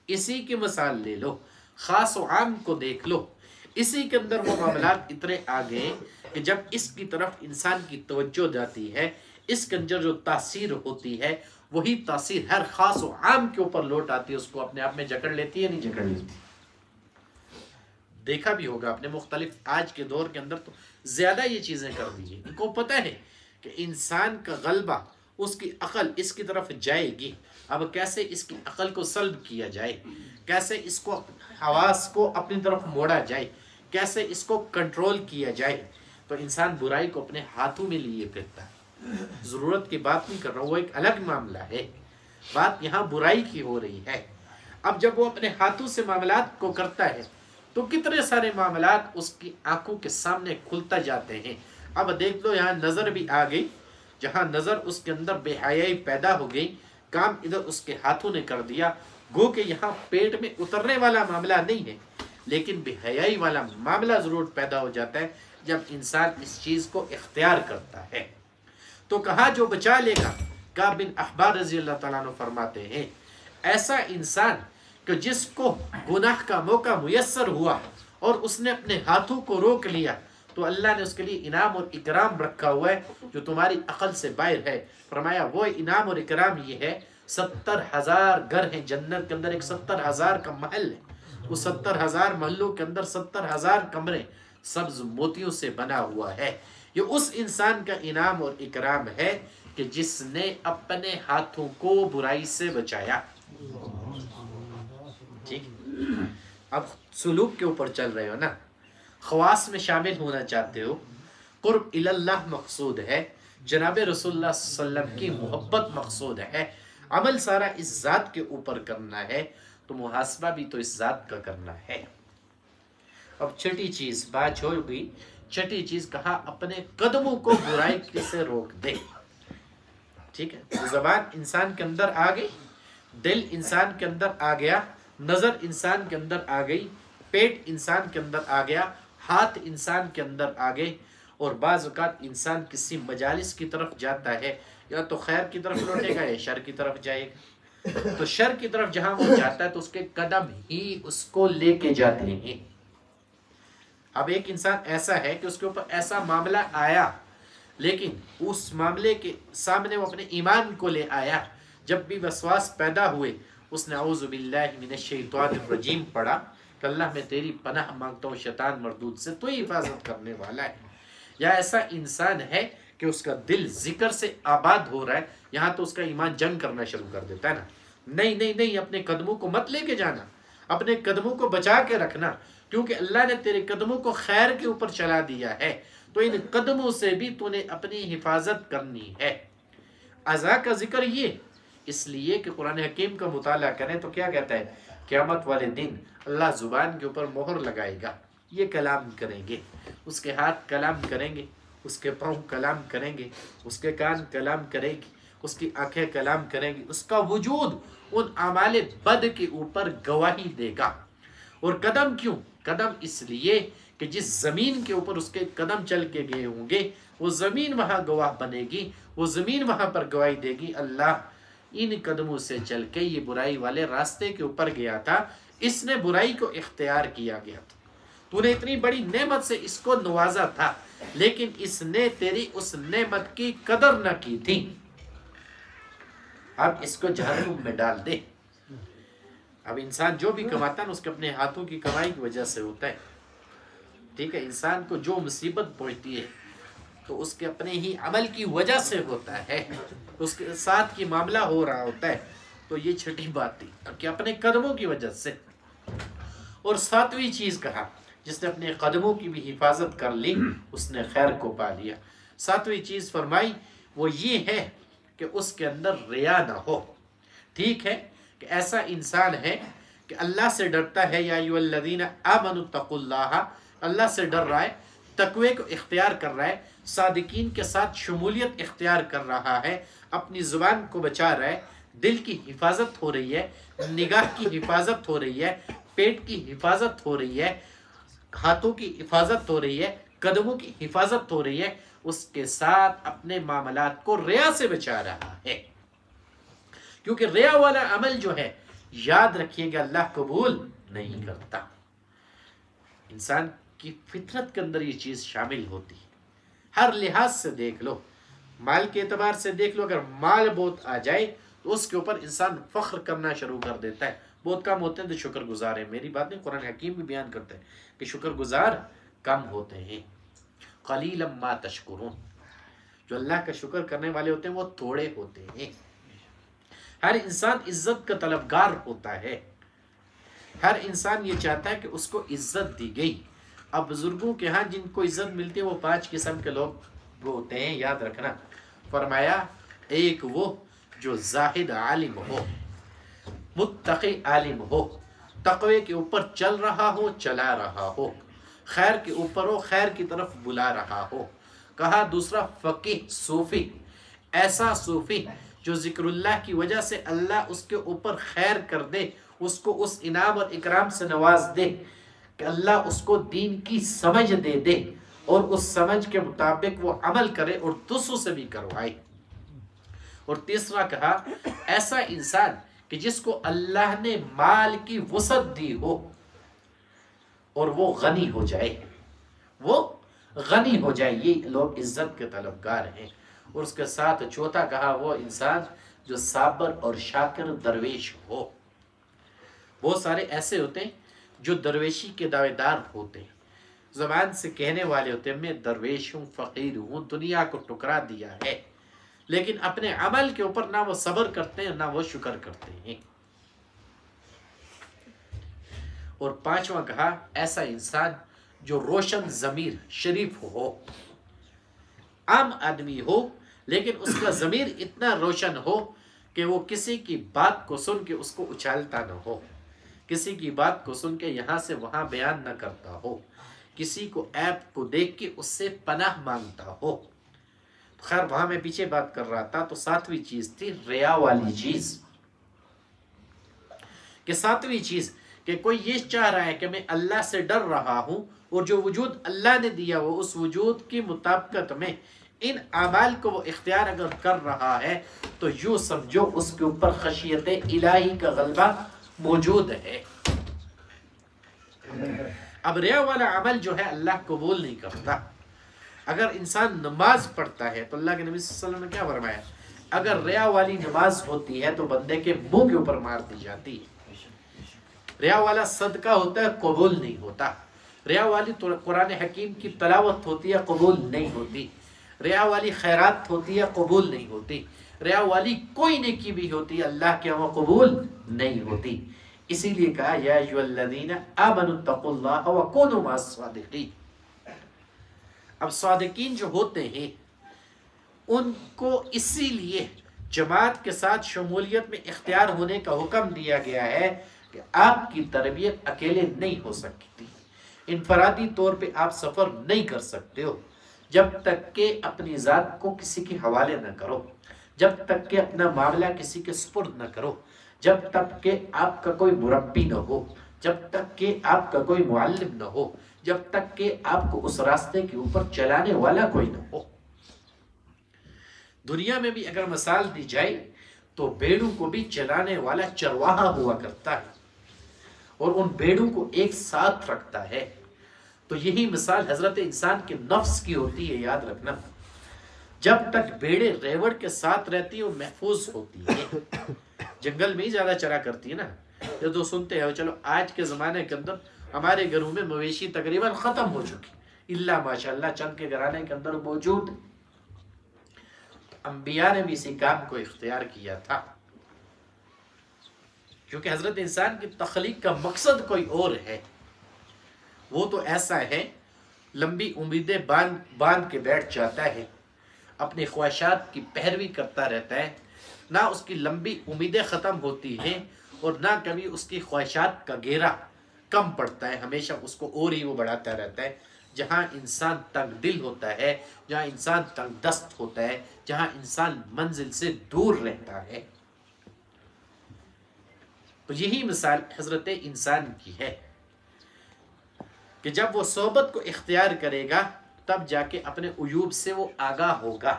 اسی کی مثال لے لو، خاص و عام کو دیکھ لو، اسی کے اندر وہ معاملات اتنے آگئے کہ جب اس کی طرف انسان کی توجہ جاتی ہے، اس کے اندر جو تاثیر ہوتی ہے وہی تاثیر ہر خاص و عام کے اوپر لوٹ آتی ہے، اس کو اپنے آپ میں جکڑ لیتی ہے نہیں جکڑ لیتی؟ دیکھا بھی ہوگا اپنے مختلف آج کے دور کے اندر تو زیادہ یہ چیزیں کر دی ہیں۔ ان کو پتہ ہے کہ انسان کا غلبہ، اس کی عقل اس کی طرف جائے گی، اب کیسے اس کی عقل کو سلب کیا جائے، کیسے اس کو حواس کو اپنی طرف موڑا جائے، کیسے اس کو کنٹرول کیا جائے۔ تو انسان برائی کو اپنے ہاتھوں میں لیے پھرتا ہے۔ ضرورت کی بات نہیں کر رہا ہوں، وہ ایک الگ معاملہ ہے، بات یہاں برائی کی ہو رہی ہے۔ اب جب وہ اپنے ہاتھوں سے معاملات کو کرتا ہے تو کتنے سارے معاملات اس کی آنکھوں کے سامنے کھلتا جاتے ہیں۔ اب دیکھ لو یہاں نظر بھی آ گئی، جہاں نظر اس کے اندر بے حیائی پیدا ہو گئی، کام ادھر اس کے ہاتھوں نے کر دیا، گو کہ یہاں پیٹ میں اترنے والا معاملہ نہیں ہے، لیکن بے حیائی والا معاملہ ضرور پیدا ہو جاتا ہے جب انسان اس چیز کو اختیار کرتا ہے۔ تو کہا جو بچا لے گا، کعب بن احبار رضی اللہ تعالیٰ عنہ فرماتے ہیں ایسا انسان کہ جس کو گناہ کا موقع میسر ہوا اور اس نے اپنے ہاتھوں کو روک لیا تو اللہ نے اس کے لیے انعام اور اکرام رکھا ہوا ہے جو تمہاری عقل سے باہر ہے۔ فرمایا وہ انعام اور اکرام یہ ہے 70,000 گھر ہیں جنت کے اندر، ایک 70,000 کا محل ہے، وہ 70,000 محلوں کے اندر 70,000 کمرے سبز موتیوں سے بنا ہوا ہے۔ یہ اس انسان کا انعام اور اکرام ہے کہ جس نے اپنے ہاتھوں کو برائی سے بچایا۔ ٹھیک، اب سلوک کے اوپر چل رہے ہو نا، خواص میں شامل ہونا چاہتے ہو، قرب اللہ مقصود ہے، جناب رسول اللہ صلی اللہ علیہ وسلم کی محبت مقصود ہے، عمل سارا اس ذات کے اوپر کرنا ہے، تو محاسبہ بھی تو اس ذات کا کرنا ہے۔ اب چھٹی چیز بات ہو گئی، چھٹی چیز کہا اپنے قدموں کو برائی سے روک دے۔ ٹھیک ہے، زبان انسان کے اندر آ گئی، دل انسان کے اندر آ گیا، نظر انسان کے اندر آ گئی، پیٹ انسان کے اندر آ گیا، ہاتھ انسان کے اندر آ گئے، اور بعض اوقات انسان کسی مجالس کی طرف جاتا ہے یا تو خیر کی طرف لوٹے گا یا شر کی طرف جائے گا، تو شر کی طرف جہاں وہ جاتا ہے تو اس کے قدم ہی اس کو لے کے جاتے ہیں۔ اب ایک انسان ایسا ہے کہ اس کے اوپر ایسا معاملہ آیا لیکن اس معاملے کے سامنے وہ اپنے ایمان کو لے آیا، جب بھی وسواس پیدا ہوئے اس نے اعوذ باللہ من الشیطان الرجیم پڑھا کہ اللہ میں تیری پناہ مانگتا ہوں شیطان مردود سے، تو ہی حفاظت کرنے والا ہے۔ یا ایسا انسان ہے کہ اس کا دل ذکر سے آباد ہو رہا ہے، یہاں تو اس کا ایمان جنگ کرنا شروع کر دیتا ہے نا، نہیں نہیں نہیں، اپنے قدموں کو مت لے کے جانا، اپنے قدموں کو بچا کے رکھنا، کیونکہ اللہ نے تیرے قدموں کو خیر کے اوپر چلا دیا ہے، تو ان قدموں سے بھی تو نے اپنی حفاظت کرنی ہے۔ عزا کا ذکر یہ اس لیے کہ قرآن حکیم کا مطالعہ کریں تو کیا کہتا ہے، قیامت والے دن اللہ زبان کے اوپر مہر لگائے گا، یہ کلام کریں گے، اس کے ہاتھ کلام کریں گے، اس کے پاؤں کلام کریں گے، اس کے کان کلام کریں گے، اس کی آنکھیں کلام کریں گی، اس کا وجود ان اعمال بد کے اوپر گواہی دے گا۔ اور قدم کیوں؟ قدم اس لیے کہ جس زمین کے اوپر اس کے قدم چل کے گئے ہوں گے وہ زمین وہاں گواہ بنے گی، وہ زمین وہاں پر گواہی دے گی، اللہ ان قدموں سے چل کے یہ برائی والے راستے کے اوپر گیا تھا، اس نے برائی کو اختیار کیا گیا تھا۔ تو نے اتنی بڑی نعمت سے اس کو نوازا تھا، لیکن اس نے تیری اس نعمت کی قدر نہ کی تھی، اب اس کو جہنم میں ڈال دے۔ اب انسان جو بھی کماتا ہے نا اس کے اپنے ہاتھوں کی کمائی کی وجہ سے ہوتا ہے، ٹھیک ہے؟ انسان کو جو مصیبت پہنچتی ہے تو اس کے اپنے ہی عمل کی وجہ سے ہوتا ہے، اس کے ساتھ کی معاملہ ہو رہا ہوتا ہے۔ تو یہ چھٹی بات تھی کہ اپنے قدموں کی وجہ سے۔ اور ساتویں چیز کہا، جس نے اپنے قدموں کی بھی حفاظت کر لی اس نے خیر کو پا لیا۔ ساتویں چیز فرمائی وہ یہ ہے کہ اس کے اندر ریا نہ ہو۔ ٹھیک ہے کہ ایسا انسان ہے کہ اللہ سے ڈرتا ہے، یا ایھا الذین آمنوا اتقوا اللہ، اللہ سے ڈر رہا ہے، تقوی کو اختیار کر رہا ہے، صادقین کے ساتھ شمولیت اختیار کر رہا ہے، اپنی زبان کو بچا رہا ہے، دل کی حفاظت ہو رہی ہے، نگاہ کی حفاظت ہو رہی ہے، پیٹ کی حفاظت ہو رہی ہے، ہاتھوں کی حفاظت ہو رہی ہے، قدموں کی حفاظت ہو رہی ہے، اس کے ساتھ اپنے معاملات کو ریا سے بچا رہا ہے۔ کیونکہ ریا والا عمل جو ہے، یاد رکھیے گا، اللہ قبول نہیں کرتا۔ انسان کی فطرت کے اندر یہ چیز شامل ہوتی ہے، ہر لحاظ سے دیکھ لو، مال کے اعتبار سے دیکھ لو، اگر مال بہت آ جائے تو اس کے اوپر انسان فخر کرنا شروع کر دیتا ہے، بہت کم ہوتے ہیں تو شکر گزار ہیں۔ میری بات نہیں، قرآن حکیم بھی بیان کرتے ہیں کہ شکر گزار کم ہوتے ہیں، قلیلا ما تشکرون، جو اللہ کا شکر کرنے والے ہوتے ہیں وہ تھوڑے ہوتے ہیں۔ ہر انسان عزت کا طلبگار ہوتا ہے، ہر انسان یہ چاہتا ہے کہ اس کو عزت دی گئی۔ اب بزرگوں کے ہاں جن کو عزت ملتی ہے وہ 5 قسم کے لوگ ہوتے ہیں، یاد رکھنا۔ فرمایا ایک وہ جو زاہد عالم ہو، متقی عالم ہو، تقوی کے اوپر چل رہا ہو، چلا رہا ہو، خیر کے اوپر ہو، خیر کی طرف بلا رہا ہو۔ کہا دوسرا فقیہ صوفی، ایسا صوفی جو ذکر اللہ کی وجہ سے اللہ اس کے اوپر خیر کر دے، اس کو اس انعام اور اکرام سے نواز دے کہ اللہ اس کو دین کی سمجھ دے دے، اور اس سمجھ کے مطابق وہ عمل کرے اور دوسروں سے بھی کروائے۔ اور تیسرا کہا ایسا انسان کہ جس کو اللہ نے مال کی وسعت دی ہو اور وہ غنی ہو جائے، وہ غنی ہو جائے، یہ لوگ عزت کے طلبگار ہیں۔ اور اس کے ساتھ چوتھا کہا وہ انسان جو صابر اور شاکر درویش ہو۔ بہت سارے ایسے ہوتے ہیں جو درویشی کے دعوے دار ہوتے ہیں، زبان سے کہنے والے ہوتے ہیں میں درویش ہوں، فقیر ہوں، دنیا کو ٹکرا دیا ہے، لیکن اپنے عمل کے اوپر نہ وہ صبر کرتے ہیں نہ وہ شکر کرتے ہیں۔ اور پانچواں کہا ایسا انسان جو روشن ضمیر شریف ہو، عام آدمی ہو لیکن اس کا ضمیر اتنا روشن ہو کہ وہ کسی کی بات کو سن کے اس کو اچھالتا نہ ہو، کسی کی بات کو سن کے یہاں سے وہاں بیان نہ کرتا ہو، کسی کو عیب کو دیکھ کے اس سے پناہ مانگتا ہو۔ خیر وہاں میں پیچھے بات کر رہا تھا، تو ساتویں چیز تھی ریا والی چیز، کہ ساتویں چیز کہ کوئی یہ چاہ رہا ہے کہ میں اللہ سے ڈر رہا ہوں اور جو وجود اللہ نے دیا وہ اس وجود کی مطابقت میں ان اعمال کو وہ اختیار اگر کر رہا ہے تو یوں سمجھو اس کے اوپر خشیت الہی کا غلبہ موجود ہے۔ اب ریا والا عمل جو ہے اللہ قبول نہیں کرتا۔ اگر انسان نماز پڑھتا ہے تو اللہ کے نبی صلی اللہ علیہ وسلم نے کیا فرمایا، اگر ریا والی نماز ہوتی ہے تو بندے کے منہ کے اوپر مار دی جاتی ہے۔ ریا والا صدقہ ہوتا ہے قبول نہیں ہوتا، ریا والی قرآن حکیم کی تلاوت ہوتی ہے قبول نہیں ہوتی، ریا والی خیرات ہوتی ہے قبول نہیں ہوتی، ریا والی کوئی نیکی بھی ہوتی ہے اللہ کے ہاں قبول نہیں ہوتی۔ اسی لیے کہا یا ایھا الذین آمنوا اتقوا اللہ وکونوا مع الصادقین۔ اب صادقین جو ہوتے ہیں ان کو اسی لیے جماعت کے ساتھ شمولیت میں اختیار ہونے کا حکم دیا گیا ہے کہ آپ کی تربیت اکیلے نہیں ہو سکتی، انفرادی طور پہ آپ سفر نہیں کر سکتے ہو جب تک کہ اپنی ذات کو کسی کے حوالے نہ کرو، جب تک کہ اپنا معاملہ کسی کے سپرد نہ کرو، جب تک کہ آپ کا کوئی مربی نہ ہو، جب تک کہ آپ کا کوئی معلم نہ ہو، جب تک کہ آپ کو اس راستے کے اوپر چلانے والا کوئی نہ ہو۔ دنیا میں بھی اگر مثال دی جائے تو بیڑوں کو بھی چلانے والا چرواہا ہوا کرتا ہے اور ان بیڑوں کو ایک ساتھ رکھتا ہے، تو یہی مثال حضرت انسان کے نفس کی ہوتی ہے، یاد رکھنا۔ جب تک بیڑے ریوڑ کے ساتھ رہتی ہے وہ محفوظ ہوتی ہے، جنگل میں ہی زیادہ چرا کرتی ہے نا۔ یہ تو سنتے ہیں، چلو آج کے زمانے کے اندر ہمارے گھروں میں مویشی تقریباً ختم ہو چکی، اللہ ماشاءاللہ چند کے گھرانے کے اندر موجود۔ انبیاء نے بھی اسی کام کو اختیار کیا تھا، کیونکہ حضرت انسان کی تخلیق کا مقصد کوئی اور ہے۔ وہ تو ایسا ہے، لمبی امیدیں باندھ کے بیٹھ جاتا ہے، اپنی خواہشات کی پیروی کرتا رہتا ہے، نہ اس کی لمبی امیدیں ختم ہوتی ہیں اور نہ کبھی اس کی خواہشات کا گھیرا کم پڑتا ہے، ہمیشہ اس کو اور ہی وہ بڑھاتا رہتا ہے۔ جہاں انسان تنگ دل ہوتا ہے، جہاں انسان تنگ دست ہوتا ہے، جہاں انسان منزل سے دور رہتا ہے۔ تو یہی مثال حضرت انسان کی ہے کہ جب وہ صحبت کو اختیار کرے گا تب جا کے اپنے عیوب سے وہ آگاہ ہوگا،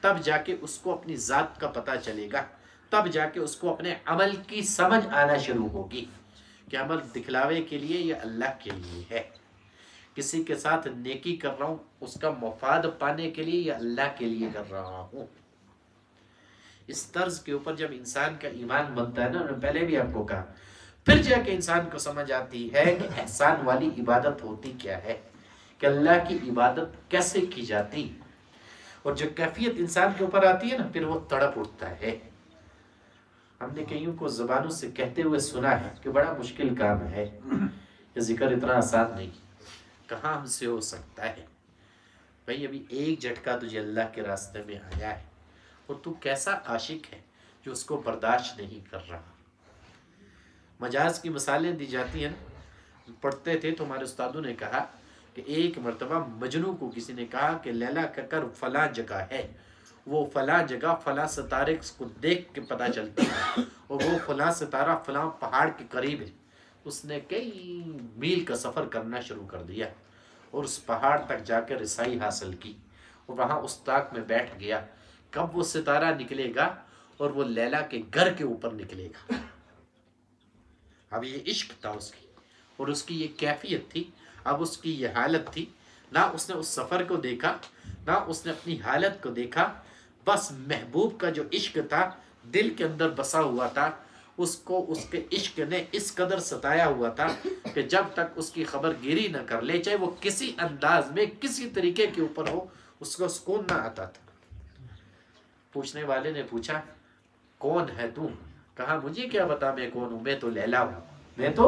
تب جا کے اس کو اپنی ذات کا پتہ چلے گا، تب جا کے اس کو اپنے عمل کی سمجھ آنا شروع ہوگی کہ عمل دکھلاوے کے لیے یا اللہ کے لیے ہے، کسی کے ساتھ نیکی کر رہا ہوں اس کا مفاد پانے کے لیے یا اللہ کے لیے کر رہا ہوں۔ اس طرز کے اوپر جب انسان کا ایمان بنتا ہے نا، میں پہلے بھی آپ کو کہا، پھر جا کے انسان کو سمجھ آتی ہے کہ احسان والی عبادت ہوتی کیا ہے، کہ اللہ کی عبادت کیسے کی جاتی، اور جو کیفیت انسان کے اوپر آتی ہے نا پھر وہ تڑپ اٹھتا ہے۔ ہم نے کئیوں کو زبانوں سے کہتے ہوئے سنا ہے کہ بڑا مشکل کام ہے، یہ ذکر اتنا آسان نہیں، کہاں ہم سے ہو سکتا ہے؟ بھئی ابھی ایک جھٹکا تجھے اللہ کے راستے میں آیا ہے اور تو کیسا عاشق ہے جو اس کو برداشت نہیں کر رہا۔ مجاز کی مثالیں دی جاتی ہیں نا، پڑھتے تھے تو ہمارے استادوں نے کہا کہ ایک مرتبہ مجنو کو کسی نے کہا کہ لیلا کا کر فلاں جگہ ہے، وہ فلاں جگہ فلاں ستارے کو دیکھ کے پتہ چلتی ہے، اور وہ فلاں ستارہ فلاں پہاڑ کے قریب ہے۔ اس نے کئی میل کا سفر کرنا شروع کر دیا اور اس پہاڑ تک جا کے رسائی حاصل کی، اور وہاں اس طاق میں بیٹھ گیا، کب وہ ستارہ نکلے گا اور وہ لیلا کے گھر کے اوپر نکلے گا۔ اب یہ عشق تھا اس کی، اور اس کی یہ کیفیت تھی، اب اس کی یہ حالت تھی، نہ اس نے اس سفر کو دیکھا، نہ اس نے اپنی حالت کو دیکھا، بس محبوب کا جو عشق تھا دل کے اندر بسا ہوا تھا، اس کو اس کے عشق نے اس قدر ستایا ہوا تھا کہ جب تک اس کی خبر گیری نہ کر لے، چاہے وہ کسی انداز میں کسی طریقے کے اوپر ہو، اس کو سکون نہ آتا تھا۔ پوچھنے والے نے پوچھا کون ہے تو؟ کہا مجھے کیا بتا میں کون ہوں، میں تو لیلا ہوں، میں تو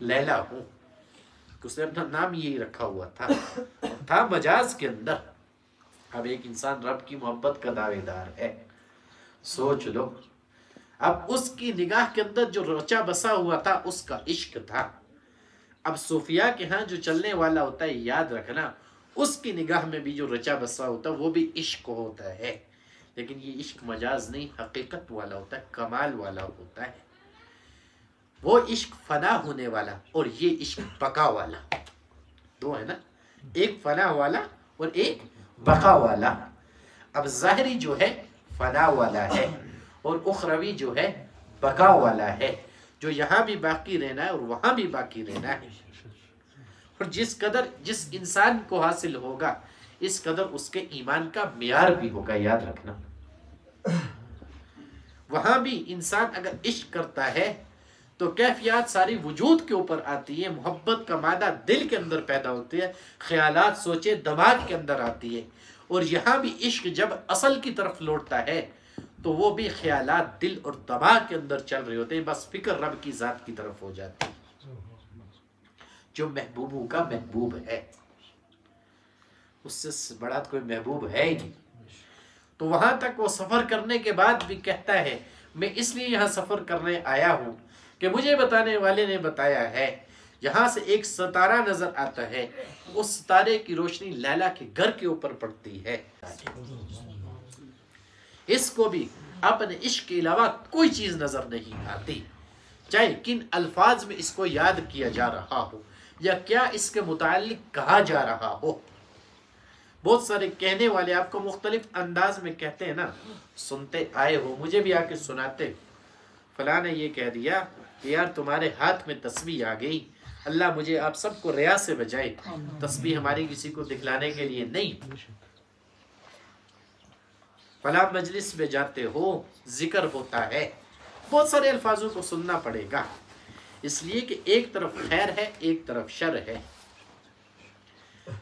لیلا ہوں۔ اس نے اپنا نام یہی رکھا ہوا تھا مجاز کے اندر۔ اب ایک انسان رب کی محبت کا دعوے دار ہے، سوچ لو، اب اس کی نگاہ کے اندر جو رچا بسا ہوا تھا اس کا عشق تھا۔ اب صوفیاء کے ہاں جو چلنے والا ہوتا ہے، یاد رکھنا، اس کی نگاہ میں بھی جو رچا بسا ہوتا ہے وہ بھی عشق ہوتا ہے، لیکن یہ عشق مجاز نہیں، حقیقت والا ہوتا ہے، کمال والا ہوتا ہے۔ وہ عشق فنا ہونے والا اور یہ عشق بقا والا، دو ہے نا، ایک فنا والا اور ایک بقا والا۔ اب ظاہری جو ہے فنا والا ہے اور اخروی جو ہے بقا والا ہے، جو یہاں بھی باقی رہنا ہے اور وہاں بھی باقی رہنا ہے۔ اور جس انسان کو حاصل ہوگا اس قدر اس کے ایمان کا معیار بھی ہوگا، یاد رکھنا۔ وہاں بھی انسان اگر عشق کرتا ہے تو کیفیات ساری وجود کے اوپر آتی ہے، محبت کا مادہ دل کے اندر پیدا ہوتی ہے، خیالات سوچے دماغ کے اندر آتی ہے، اور یہاں بھی عشق جب اصل کی طرف لوٹتا ہے تو وہ بھی خیالات دل اور دماغ کے اندر چل رہے ہوتے ہیں، بس فکر رب کی ذات کی طرف ہو جاتی ہے، جو محبوبوں کا محبوب ہے، اس سے بڑا کوئی محبوب ہے ہی نہیں۔ تو وہاں تک وہ سفر کرنے کے بعد بھی کہتا ہے میں اس لیے یہاں سفر کرنے آیا ہوں کہ مجھے بتانے والے نے بتایا ہے یہاں سے ایک ستارہ نظر آتا ہے، اس ستارے کی روشنی لیلا کے گھر کے اوپر پڑتی ہے۔ اس کو بھی اپنے عشق کے علاوہ کوئی چیز نظر نہیں آتی، چاہے کن الفاظ میں اس کو یاد کیا جا رہا ہو یا کیا اس کے متعلق کہا جا رہا ہو۔ بہت سارے کہنے والے آپ کو مختلف انداز میں کہتے ہیں نا، سنتے آئے ہو، مجھے بھی آ کے سناتے، فلاں نے یہ کہہ دیا کہ یار تمہارے ہاتھ میں تسبیح آ گئی، اللہ مجھے آپ سب کو ریا سے بچائے، تسبیح ہماری کسی کو دکھلانے کے لیے نہیں۔ فلاں مجلس میں جاتے ہو، ذکر ہوتا ہے، بہت سارے الفاظوں کو سننا پڑے گا، اس لیے کہ ایک طرف خیر ہے، ایک طرف شر ہے۔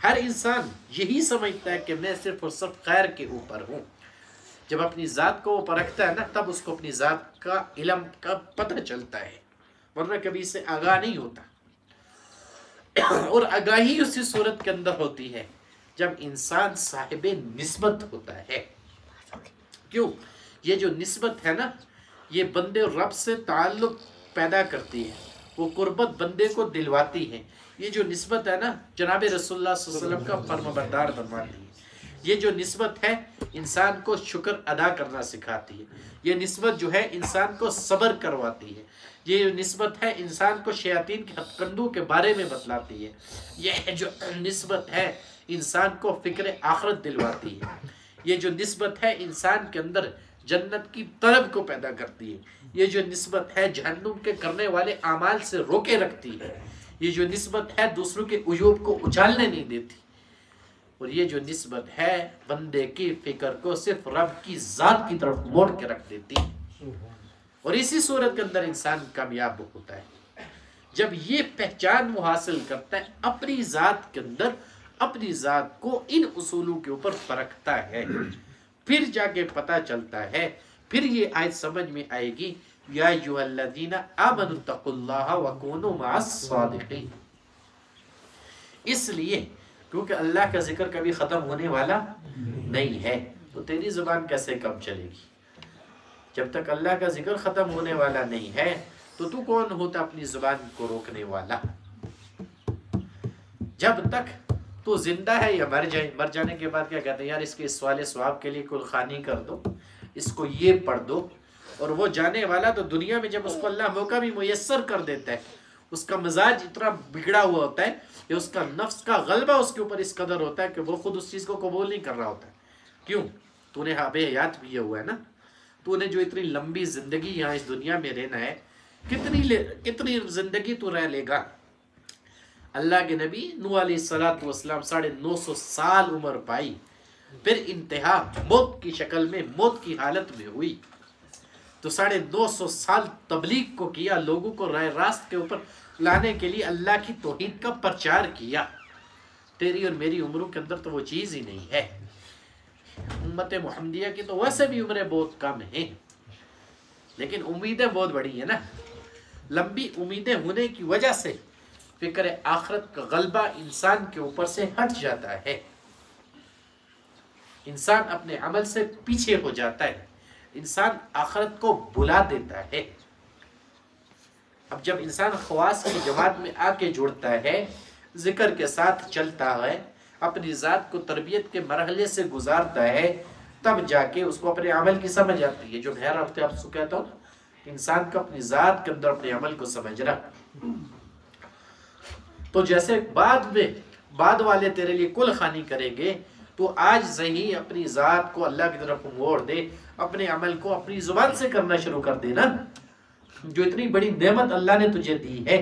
ہر انسان یہی سمجھتا ہے کہ میں صرف اور صرف خیر کے اوپر ہوں۔ جب اپنی ذات کو وہ پرکھتا ہے نا، تب اس کو اپنی ذات کا علم کا پتہ چلتا ہے، ورنہ کبھی سے آگاہ نہیں ہوتا۔ اور آگاہی اسی صورت کے اندر ہوتی ہے جب انسان صاحب نسبت ہوتا ہے۔ کیوں؟ یہ جو نسبت ہے نا، یہ بندے اور رب سے تعلق پیدا کرتی ہے، وہ قربت بندے کو دلواتی ہے۔ یہ جو نسبت ہے نا، جناب رسول اللہ صلی اللہ علیہ وسلم کا فرمانبردار بنواتی ہے۔ یہ جو نسبت ہے انسان کو شکر ادا کرنا سکھاتی ہے۔ یہ نسبت جو ہے انسان کو صبر کرواتی ہے۔ یہ جو نسبت ہے انسان کو شیاطین کے ہتھکنڈوں کے بارے میں بتلاتی ہے۔ یہ جو نسبت ہے انسان کو فکر آخرت دلواتی ہے۔ یہ جو نسبت ہے انسان کے اندر جنت کی طلب کو پیدا کرتی ہے۔ یہ جو نسبت ہے جہنم کے کرنے والے اعمال سے روکے رکھتی ہے۔ یہ جو نسبت ہے دوسروں کے عیوب کو اچھالنے نہیں دیتی۔ اور یہ جو نسبت ہے بندے کی فکر کو صرف رب کی ذات کی طرف موڑ کے رکھ دیتی ہے۔ اور اسی صورت کے اندر انسان کامیاب ہوتا ہے جب یہ پہچان وہ حاصل کرتا ہے اپنی ذات کے اندر، اپنی ذات کو ان اصولوں کے اوپر پرکھتا ہے، پھر جا کے پتہ چلتا ہے، پھر یہ آیت سمجھ میں آئے گی، یا ایھا الذین آمنوا اتقوا اللہ وکونوا مع الصادقین۔ اس لیے کیونکہ اللہ کا ذکر کبھی ختم ہونے والا نہیں ہے، تو تیری زبان کیسے کم چلے گی؟ جب تک اللہ کا ذکر ختم ہونے والا نہیں ہے تو تو کون ہوتا اپنی زبان کو روکنے والا؟ جب تک تو زندہ ہے یا مر جائے، مر جانے کے بعد کیا کہتے ہیں، یار اس کے سوال ثواب کے لیے کل خوانی کر دو، اس کو یہ پڑھ دو، اور وہ جانے والا تو دنیا میں جب اس کو اللہ موقع بھی میسر کر دیتا ہے، اس کا مزاج اتنا بگڑا ہوا ہوتا ہے کہ اس کا نفس کا غلبہ اس کے اوپر اس قدر ہوتا ہے کہ وہ خود اس چیز کو قبول نہیں کر رہا ہوتا ہے۔ کیوں؟ تو نے حاب حیات بھی یہ ہوا ہے نا، تو نے جو اتنی لمبی زندگی یہاں اس دنیا میں رہنا ہے، کتنی زندگی تو رہ لے گا؟ اللہ کے نبی نوح علیہ السلام 950 سال عمر پائی، پھر انتہا موت کی شکل میں، موت کی حالت میں ہوئی، تو 950 سال تبلیغ کو کیا، لوگوں کو راہ راست کے اوپر لانے کے لیے اللہ کی توحید کا پرچار کیا۔ تیری اور میری عمروں کے اندر تو وہ چیز ہی نہیں ہے۔ امت محمدیہ کی تو ویسے بھی عمریں بہت کم ہیں، لیکن امیدیں بہت بڑی ہیں نا۔ لمبی امیدیں ہونے کی وجہ سے فکر آخرت کا غلبہ انسان کے اوپر سے ہٹ جاتا ہے، انسان اپنے عمل سے پیچھے ہو جاتا ہے، انسان آخرت کو بلا دیتا ہے۔ اب جب انسان خواص کی جماعت میں آ کے جڑتا ہے، ذکر کے ساتھ چلتا ہے، اپنی ذات کو تربیت کے مرحلے سے گزارتا ہے، تب جا کے اس کو اپنے عمل کی سمجھ آتی ہے۔ جو میں ہر ہفتے آپ کو کہتا ہوں، انسان کو اپنی ذات کے اندر اپنے عمل کو سمجھنا۔ تو جیسے بعد والے تیرے لیے کل خوانی کریں گے، تو آج سے ہی اپنی ذات کو اللہ کی طرف موڑ دے، اپنے عمل کو اپنی زبان سے کرنا شروع کر دینا۔ جو اتنی بڑی نعمت اللہ نے تجھے دی ہے،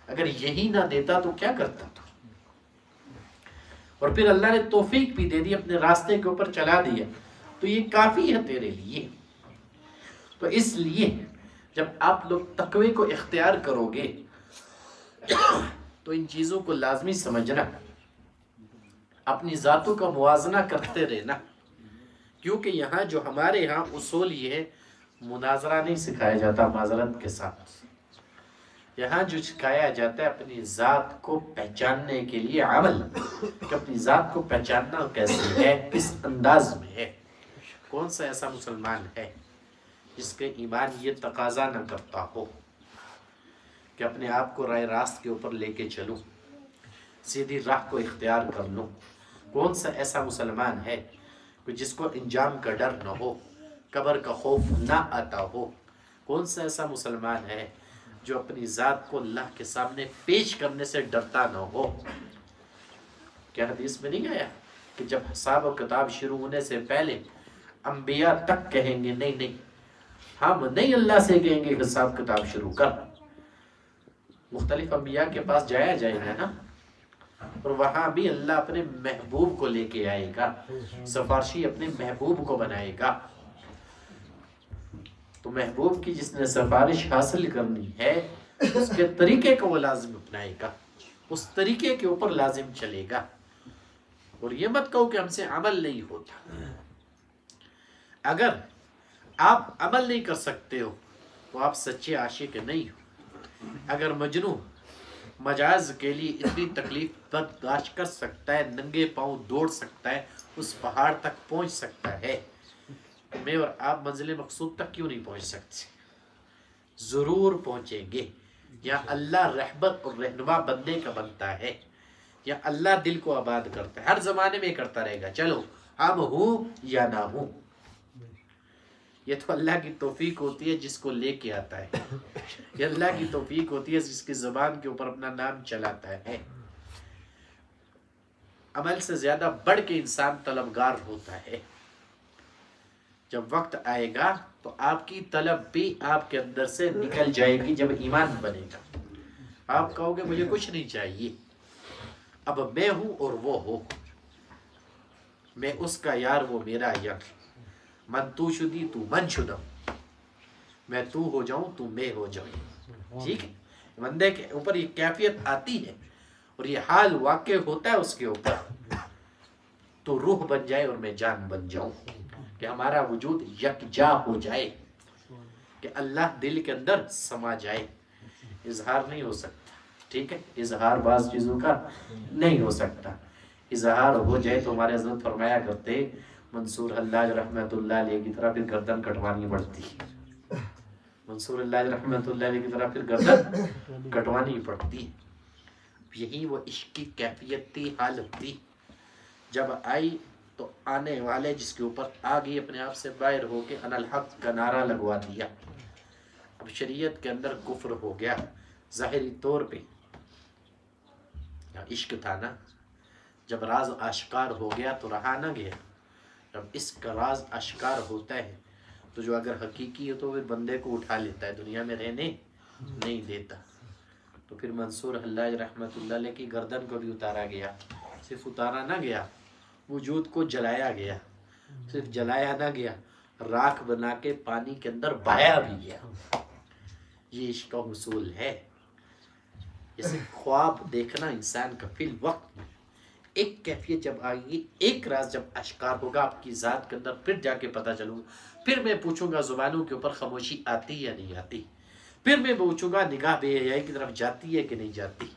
اگر یہی نہ دیتا تو کیا کرتا تو؟ اور پھر اللہ نے توفیق بھی دے دی، اپنے راستے کے اوپر چلا دیا، تو یہ کافی ہے تیرے لیے۔ تو اس لیے جب آپ لوگ تقوی کو اختیار کرو گے تو ان چیزوں کو لازمی سمجھنا، اپنی ذاتوں کا موازنہ کرتے رہنا، کیونکہ یہاں جو ہمارے یہاں اصول یہ ہے، مناظرہ نہیں سکھایا جاتا معذرت کے ساتھ، یہاں جو سکھایا جاتا ہے اپنی ذات کو پہچاننے کے لیے عمل، کہ اپنی ذات کو پہچاننا کیسے ہے، کس انداز میں ہے، کون سا ایسا مسلمان ہے جس کے ایمان یہ تقاضا نہ کرتا ہو کہ اپنے آپ کو راہ راست کے اوپر لے کے چلوں، سیدھی راہ کو اختیار کر لوں۔ کون سا ایسا مسلمان ہے کہ جس کو انجام کا ڈر نہ ہو، قبر کا خوف نہ آتا ہو؟ کون سا ایسا مسلمان ہے جو اپنی ذات کو اللہ کے سامنے پیش کرنے سے ڈرتا نہ ہو؟ کیا حدیث میں نہیں گیا کہ جب حساب و کتاب شروع ہونے سے پہلے انبیاء تک کہیں گے نہیں ہم نہیں اللہ سے کہیں گے کہ حساب کتاب شروع کر، مختلف انبیاء کے پاس جایا جائے گا نا، اور وہاں بھی اللہ اپنے محبوب کو لے کے آئے گا، سفارشی اپنے محبوب کو بنائے گا۔ تو محبوب کی جس نے سفارش حاصل کرنی ہے اس کے طریقے کو وہ لازم اپنائے گا، اس طریقے کے اوپر لازم چلے گا، اور یہ مت کہو کہ ہم سے عمل نہیں ہوتا۔ اگر آپ عمل نہیں کر سکتے ہو تو آپ سچے عاشق نہیں ہو۔ اگر مجنوں مجاز کے لیے اتنی تکلیف برداشت کر سکتا ہے، ننگے پاؤں دوڑ سکتا ہے، اس پہاڑ تک پہنچ سکتا ہے، تو میں اور آپ منزل مقصود تک کیوں نہیں پہنچ سکتے؟ ضرور پہنچیں گے۔ یا اللہ رحمت اور رہنما بندے کا بنتا ہے، یا اللہ دل کو آباد کرتا ہے، ہر زمانے میں کرتا رہے گا، چلو ہم ہوں یا نہ ہوں۔ یہ تو اللہ کی توفیق ہوتی ہے جس کو لے کے آتا ہے، یہ اللہ کی توفیق ہوتی ہے جس کی زبان کے اوپر اپنا نام چلاتا ہے۔ عمل سے زیادہ بڑھ کے انسان طلبگار ہوتا ہے۔ جب وقت آئے گا تو آپ کی طلب بھی آپ کے اندر سے نکل جائے گی۔ جب ایمان بنے گا آپ کہو گے مجھے کچھ نہیں چاہیے، اب میں ہوں اور وہ ہو، میں اس کا یار وہ میرا یار، من تو شدی تو من شدم، میں تو ہو جاؤں تو میں ہو جاؤں۔ ٹھیک ہے، بندے کے اوپر یہ کیفیت آتی ہے اور یہ حال واقع ہوتا ہے اس کے اوپر، تو روح بن جائے اور میں جان بن جاؤں، کہ ہمارا وجود یکجا ہو جائے، کہ اللہ دل کے اندر سما جائے۔ اظہار نہیں ہو سکتا، ٹھیک ہے، اظہار بعض چیزوں کا نہیں ہو سکتا۔ اظہار ہو جائے تو ہمارے حضرت فرمایا کرتے منصور حلاج رحمت اللہ علیہ کی طرح پھر گردن کٹوانی پڑتی، منصور حلاج رحمت اللہ علیہ کی طرح پھر گردن کٹوانی پڑتی۔ یہی وہ عشق کی کیفیت تھی، حالت تھی۔ جب آئی تو آنے والے جس کے اوپر آ گئی اپنے آپ سے باہر ہو کے انا الحق کا نعرہ لگوا دیا۔ اب شریعت کے اندر کفر ہو گیا ظاہری طور پہ، عشق تھا نا، جب راز آشکار ہو گیا تو رہا نہ گیا۔ جب اس کا راز آشکار ہوتا ہے تو جو اگر حقیقی ہے تو پھر بندے کو اٹھا لیتا ہے، دنیا میں رہنے نہیں دیتا۔ تو پھر منصور حلاج رحمت اللہ علیہ کی گردن کو بھی اتارا گیا، صرف اتارا نہ گیا، وجود کو جلایا گیا، صرف جلایا نہ گیا، راکھ بنا کے پانی کے اندر بہایا بھی گیا۔ یہ عشق کا حصول ہے۔ جیسے خواب دیکھنا انسان کا فی الوقت میں ایک کیفیت جب آئے گی، ایک راز جب اشکار ہوگا آپ کی ذات کے اندر، پھر جا کے پتہ چلوں گا، پھر میں پوچھوں گا زبانوں کے اوپر خاموشی آتی یا نہیں آتی، پھر میں پوچھوں گا نگاہ بے حیائی کی طرف جاتی ہے کہ نہیں جاتی،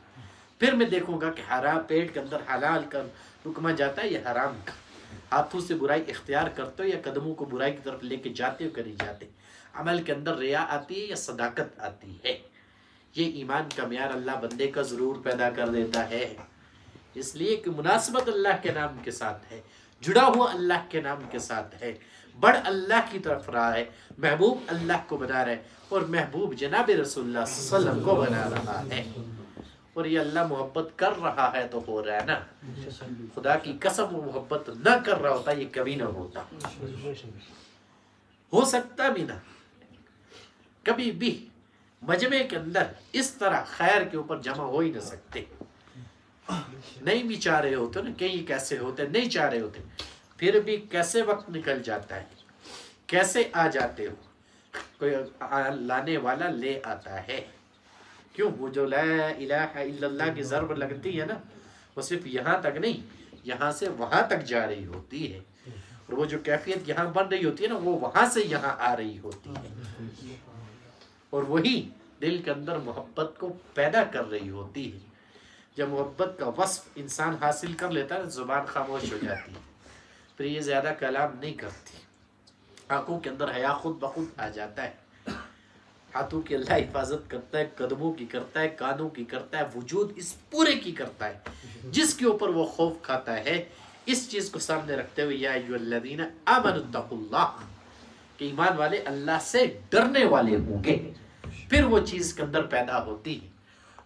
پھر میں دیکھوں گا کہ حرام پیٹ کے اندر حلال کا رکما جاتا ہے یا حرام کا، ہاتھوں سے برائی اختیار کرتے ہو یا قدموں کو برائی کی طرف لے کے جاتے ہو کہ نہیں جاتے، عمل کے اندر ریا آتی ہے یا صداقت آتی ہے۔ یہ ایمان کا معیار اللہ بندے کا ضرور پیدا کر دیتا ہے، اس لیے کہ مناسبت اللہ کے نام کے ساتھ ہے، جڑا ہوا اللہ کے نام کے ساتھ ہے، بڑھ اللہ کی طرف رہا ہے، محبوب اللہ کو بنا رہا ہے، اور محبوب جناب رسول اللہ صلی اللہ علیہ وسلم کو بنا رہا ہے، اور یہ اللہ محبت کر رہا ہے تو ہو رہا ہے نا۔ خدا کی قسم وہ محبت نہ کر رہا ہوتا یہ کبھی نہ ہوتا، ہو سکتا بھی نہ، کبھی بھی مجمع کے اندر اس طرح خیر کے اوپر جمع ہو ہی نہ سکتے۔ نہیں بھی چاہ رہے ہوتے نا، کئی کیسے ہوتے نہیں چاہ رہے ہوتے، پھر بھی کیسے وقت نکل جاتا ہے، کیسے آ جاتے ہو، کوئی لانے والا لے آتا ہے۔ کیوں؟ وہ جو لا الہ الا اللہ کی ضرب لگتی ہے نا، وہ صرف یہاں تک نہیں، یہاں سے وہاں تک جا رہی ہوتی ہے، اور وہ جو کیفیت یہاں بن رہی ہوتی ہے نا، وہ وہاں سے یہاں آ رہی ہوتی ہے، اور وہی دل کے اندر محبت کو پیدا کر رہی ہوتی ہے۔ جب محبت کا وصف انسان حاصل کر لیتا ہے زبان خاموش ہو جاتی ہے، پھر یہ زیادہ کلام نہیں کرتی، آنکھوں کے اندر حیا خود بخود آ جاتا ہے، ہاتھوں کی اللہ حفاظت کرتا ہے، قدموں کی کرتا ہے، کانوں کی کرتا ہے، وجود اس پورے کی کرتا ہے جس کے اوپر وہ خوف کھاتا ہے۔ اس چیز کو سامنے رکھتے ہوئے یا ایھا الذین آمنوا اتقوا اللہ، کہ ایمان والے اللہ سے ڈرنے والے ہوں گے، پھر وہ چیز کے اندر پیدا ہوتی ہے۔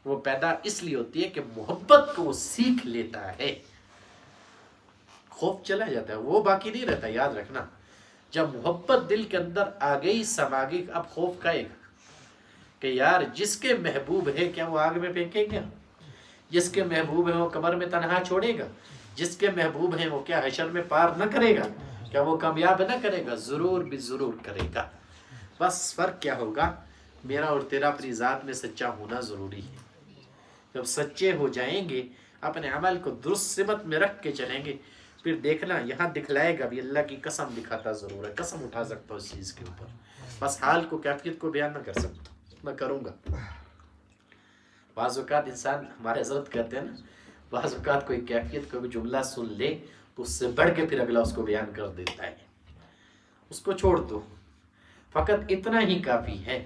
وہ پیدا اس لیے ہوتی ہے کہ محبت کو وہ سیکھ لیتا ہے، خوف چلا جاتا ہے، وہ باقی نہیں رہتا، یاد رکھنا۔ جب محبت دل کے اندر آ گئی، سما گئی، اب خوف کھائے گا، کہ یار جس کے محبوب ہے کیا وہ آگ میں پھینکے گا؟ جس کے محبوب ہے وہ قبر میں تنہا چھوڑے گا؟ جس کے محبوب ہیں وہ کیا حشر میں پار نہ کرے گا؟ کیا وہ کامیاب نہ کرے گا؟ ضرور بھی ضرور کرے گا۔ بس فرق کیا ہوگا؟ میرا اور تیرا اپنی ذات میں سچا ہونا ضروری ہے۔ جب سچے ہو جائیں گے، اپنے عمل کو درست سمت میں رکھ کے چلیں گے، پھر دیکھنا یہاں دکھلائے گا بھی، اللہ کی قسم دکھاتا ضرور ہے، قسم اٹھا سکتا ہوں اس چیز کے اوپر، بس حال کو کیفیت کو بیان نہ کر سکتا، میں کروں گا۔ بعض اوقات انسان، ہمارے حضرت کہتے ہیں نا، بعض اوقات کوئی کیفیت کوئی جملہ سن لے تو اس سے بڑھ کے پھر اگلا اس کو بیان کر دیتا ہے۔ اس کو چھوڑ دو، فقط اتنا ہی کافی ہے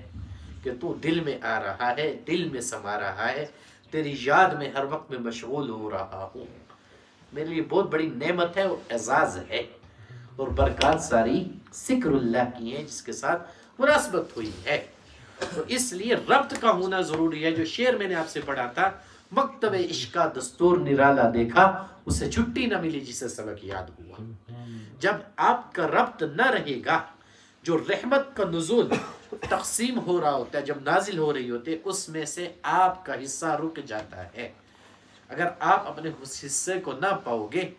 کہ تو دل میں آ رہا ہے، دل میں سما رہا ہے، تیری یاد میں ہر وقت میں مشغول ہو رہا ہوں۔ میرے لیے بہت بڑی نعمت ہے اور اعزاز ہے، اور برکات ساری ذکر اللہ کی ہیں جس کے ساتھ مناسبت ہوئی ہے۔ تو اس لیے ربط کا ہونا ضروری ہے۔ جو شعر میں نے آپ سے پڑھا تھا، مکتب عشق کا دستور نرالا دیکھا، اسے چھٹی نہ ملی جسے سبق یاد ہوا۔ جب آپ کا ربط نہ رہے گا، جو رحمت کا نزول تقسیم ہو رہا ہوتا ہے، جب نازل ہو رہی ہوتی ہے، اس میں سے آپ کا حصہ رک جاتا ہے۔ اگر آپ اپنے اس حصے کو نہ پاؤ گے،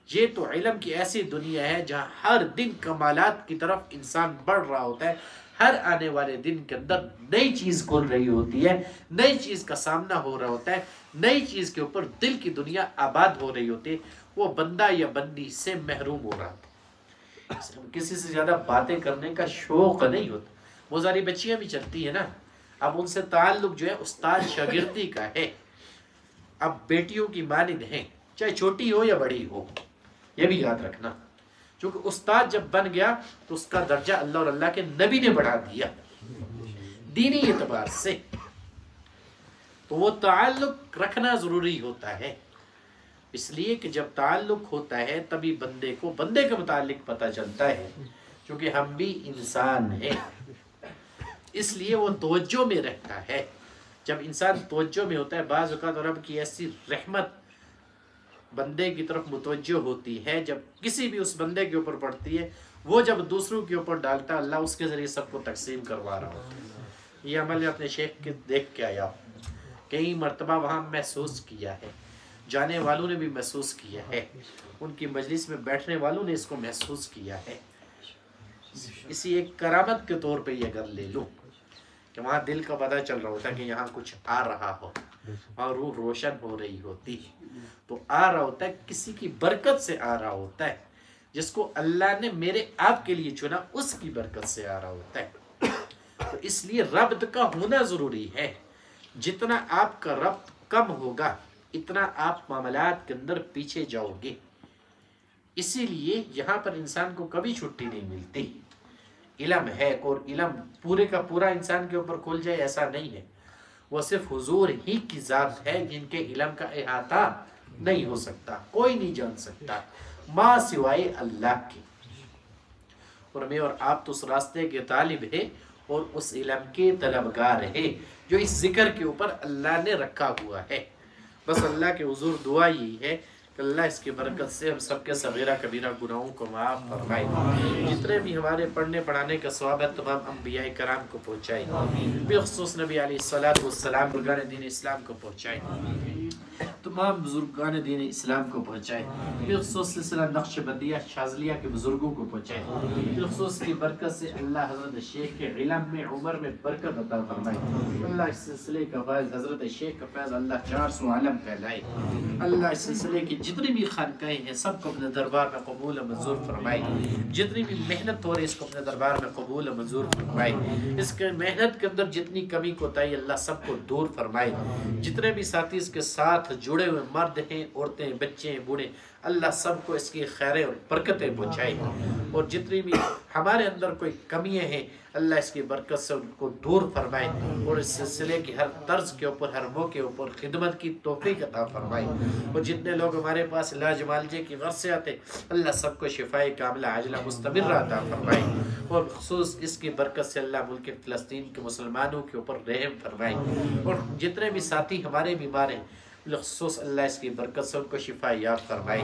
یہ تو علم کی ایسی دنیا ہے جہاں ہر دن کمالات کی طرف انسان بڑھ رہا ہوتا ہے، ہر آنے والے دن کے اندر نئی چیز کھل رہی ہوتی ہے، نئی چیز کا سامنا ہو رہا ہوتا ہے، نئی چیز کے اوپر دل کی دنیا آباد ہو رہی ہوتی ہے۔ وہ بندہ یا بندی سے محروم ہو رہا تھا، کسی سے زیادہ باتیں کرنے کا شوق نہیں ہوتا۔ وہ ساری بچیاں بھی چلتی ہیں نا، اب ان سے تعلق جو ہے استاد شاگردی کا ہے، اب بیٹیوں کی مانند ہیں، چاہے چھوٹی ہو یا بڑی ہو، یہ بھی یاد رکھنا۔ چونکہ استاد جب بن گیا تو اس کا درجہ اللہ اور اللہ کے نبی نے بڑھا دیا دینی اعتبار سے، تو وہ تعلق رکھنا ضروری ہوتا ہے۔ اس لیے کہ جب تعلق ہوتا ہے تبھی بندے کو بندے کے متعلق پتہ چلتا ہے، کیونکہ ہم بھی انسان ہیں، اس لیے وہ توجہ میں رہتا ہے۔ جب انسان توجہ میں ہوتا ہے، بعض اوقات رب کی ایسی رحمت بندے کی طرف متوجہ ہوتی ہے، جب کسی بھی اس بندے کے اوپر پڑتی ہے، وہ جب دوسروں کے اوپر ڈالتا ہے، اللہ اس کے ذریعے سب کو تقسیم کروا رہا ہوتا ہے۔ یہ عمل اپنے شیخ کے دیکھ کے آیا، کئی مرتبہ وہاں محسوس کیا ہے، جانے والوں نے بھی محسوس کیا ہے، ان کی مجلس میں بیٹھنے والوں نے اس کو محسوس کیا ہے۔ اسی ایک کرامت کے طور پہ یہ اگر لے لوں کہ وہاں دل کا پتہ چل رہا ہوتا ہے کہ یہاں کچھ آ رہا ہو اور روح روشن ہو رہی ہوتی، تو آ رہا ہوتا ہے کسی کی برکت سے آ رہا ہوتا ہے، جس کو اللہ نے میرے آپ کے لیے چنا اس کی برکت سے آ رہا ہوتا ہے۔ تو اس لیے ربط کا ہونا ضروری ہے۔ جتنا آپ کا ربط کم ہوگا اتنا آپ معاملات کے اندر پیچھے جاؤ گے۔ اسی لیے یہاں پر انسان کو کبھی چھٹی نہیں ملتی۔ علم ہے اور علم پورے کا پورا انسان کے اوپر کھل جائے ایسا نہیں ہے، وہ صرف حضور ہی کی ذات ہے جن کے علم کا احاطہ نہیں ہو سکتا، کوئی نہیں جان سکتا ماں سوائے اللہ کے۔ اور میں اور آپ تو اس راستے کے طالب ہیں اور اس علم کے طلبگار ہیں جو اس ذکر کے اوپر اللہ نے رکھا ہوا ہے۔ بس اللہ کے حضور دعا یہی ہے کہ اللہ اس کی برکت سے ہم سب کے صغیرہ کبیرہ گناہوں کو معاف فرمائے، جتنے بھی ہمارے پڑھنے پڑھانے کا ثواب ہے تمام انبیاء کرام کو پہنچائے، بخصوص نبی علیہ السلام بزرگان دین اسلام کو پہنچائے، تمام بزرگان دین اسلام کو پہنچائے، بخصوص سلسلہ نقش بندیہ شاذلیہ کے بزرگوں کو پہنچائے، بخصوص کی برکت سے اللہ حضرت شیخ کے علم میں عمر میں برکت عطا فرمائے، اللہ اس سلسلے کا فیض حضرت شیخ کا فیض اللہ 400 عالم پھیلائے، اللہ اس سلسلے کی جتنی بھی خانقاہیں ہیں سب کو اپنے دربار میں قبول و منظور فرمائے، جتنی بھی محنت ہو رہی اس کو اپنے دربار میں قبول و منظور فرمائے، اس کے محنت کے اندر جتنی کمی کوتاہی اللہ سب کو دور فرمائے، جتنے بھی ساتھی اس کے ساتھ جڑے ہوئے مرد ہیں، عورتیں، بچے ہیں، بوڑھے، اللہ سب کو اس کی خیریں اور برکتیں پہنچائے، اور جتنی بھی ہمارے اندر کوئی کمیاں ہیں اللہ اس کی برکت سے ان کو دور فرمائے، اور اس سلسلے کی ہر طرز کے اوپر ہر موقع کے اوپر خدمت کی توفیق عطا فرمائے، اور جتنے لوگ ہمارے پاس علاج معالجے کی غرض سے آتے اللہ سب کو شفائے کاملہ عاجلہ مستمرہ عطا فرمائے، اور خصوص اس کی برکت سے اللہ ملک فلسطین کے مسلمانوں کے اوپر رحم فرمائے، اور جتنے بھی ساتھی ہمارے بیمار ہیں خصوص اللہ اس کی برکت سے ان کو شفا یاب فرمائے،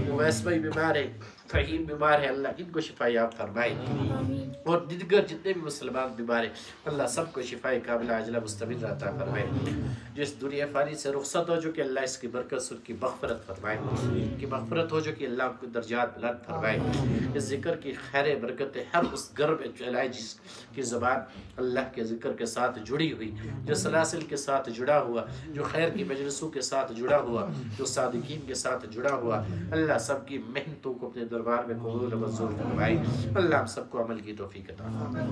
ویسے بھی بیمار ہے فہیم بیمار ہے اللہ ان کو شفا یاب فرمائے، اور دیگر جتنے بھی مسلمان بیمار ہیں اللہ سب کو شفا کاملہ عاجلہ مستمر عطا فرمائے۔ جو اس دنیا فانی سے رخصت ہو چکے اللہ اس کی برکت سے ان کی مغفرت فرمائے، ان کی مغفرت ہو چکی اللہ ان کو درجات بلند فرمائے۔ اس ذکر کی خیر برکتیں ہر اس گھر میں پھیلائے جس کی زبان اللہ کے ذکر کے ساتھ جڑی ہوئی، جو سلاسل کے ساتھ جڑا ہوا، جو خیر کی مجلسوں کے ساتھ جڑا ہوا، جو صادقین کے ساتھ جڑا ہوا، اللہ سب کی محنتوں کو اپنے دربار میں قبول و منظور فرمائے۔ اللہ ہم سب کو عمل کی توفیق عطا فرمائے۔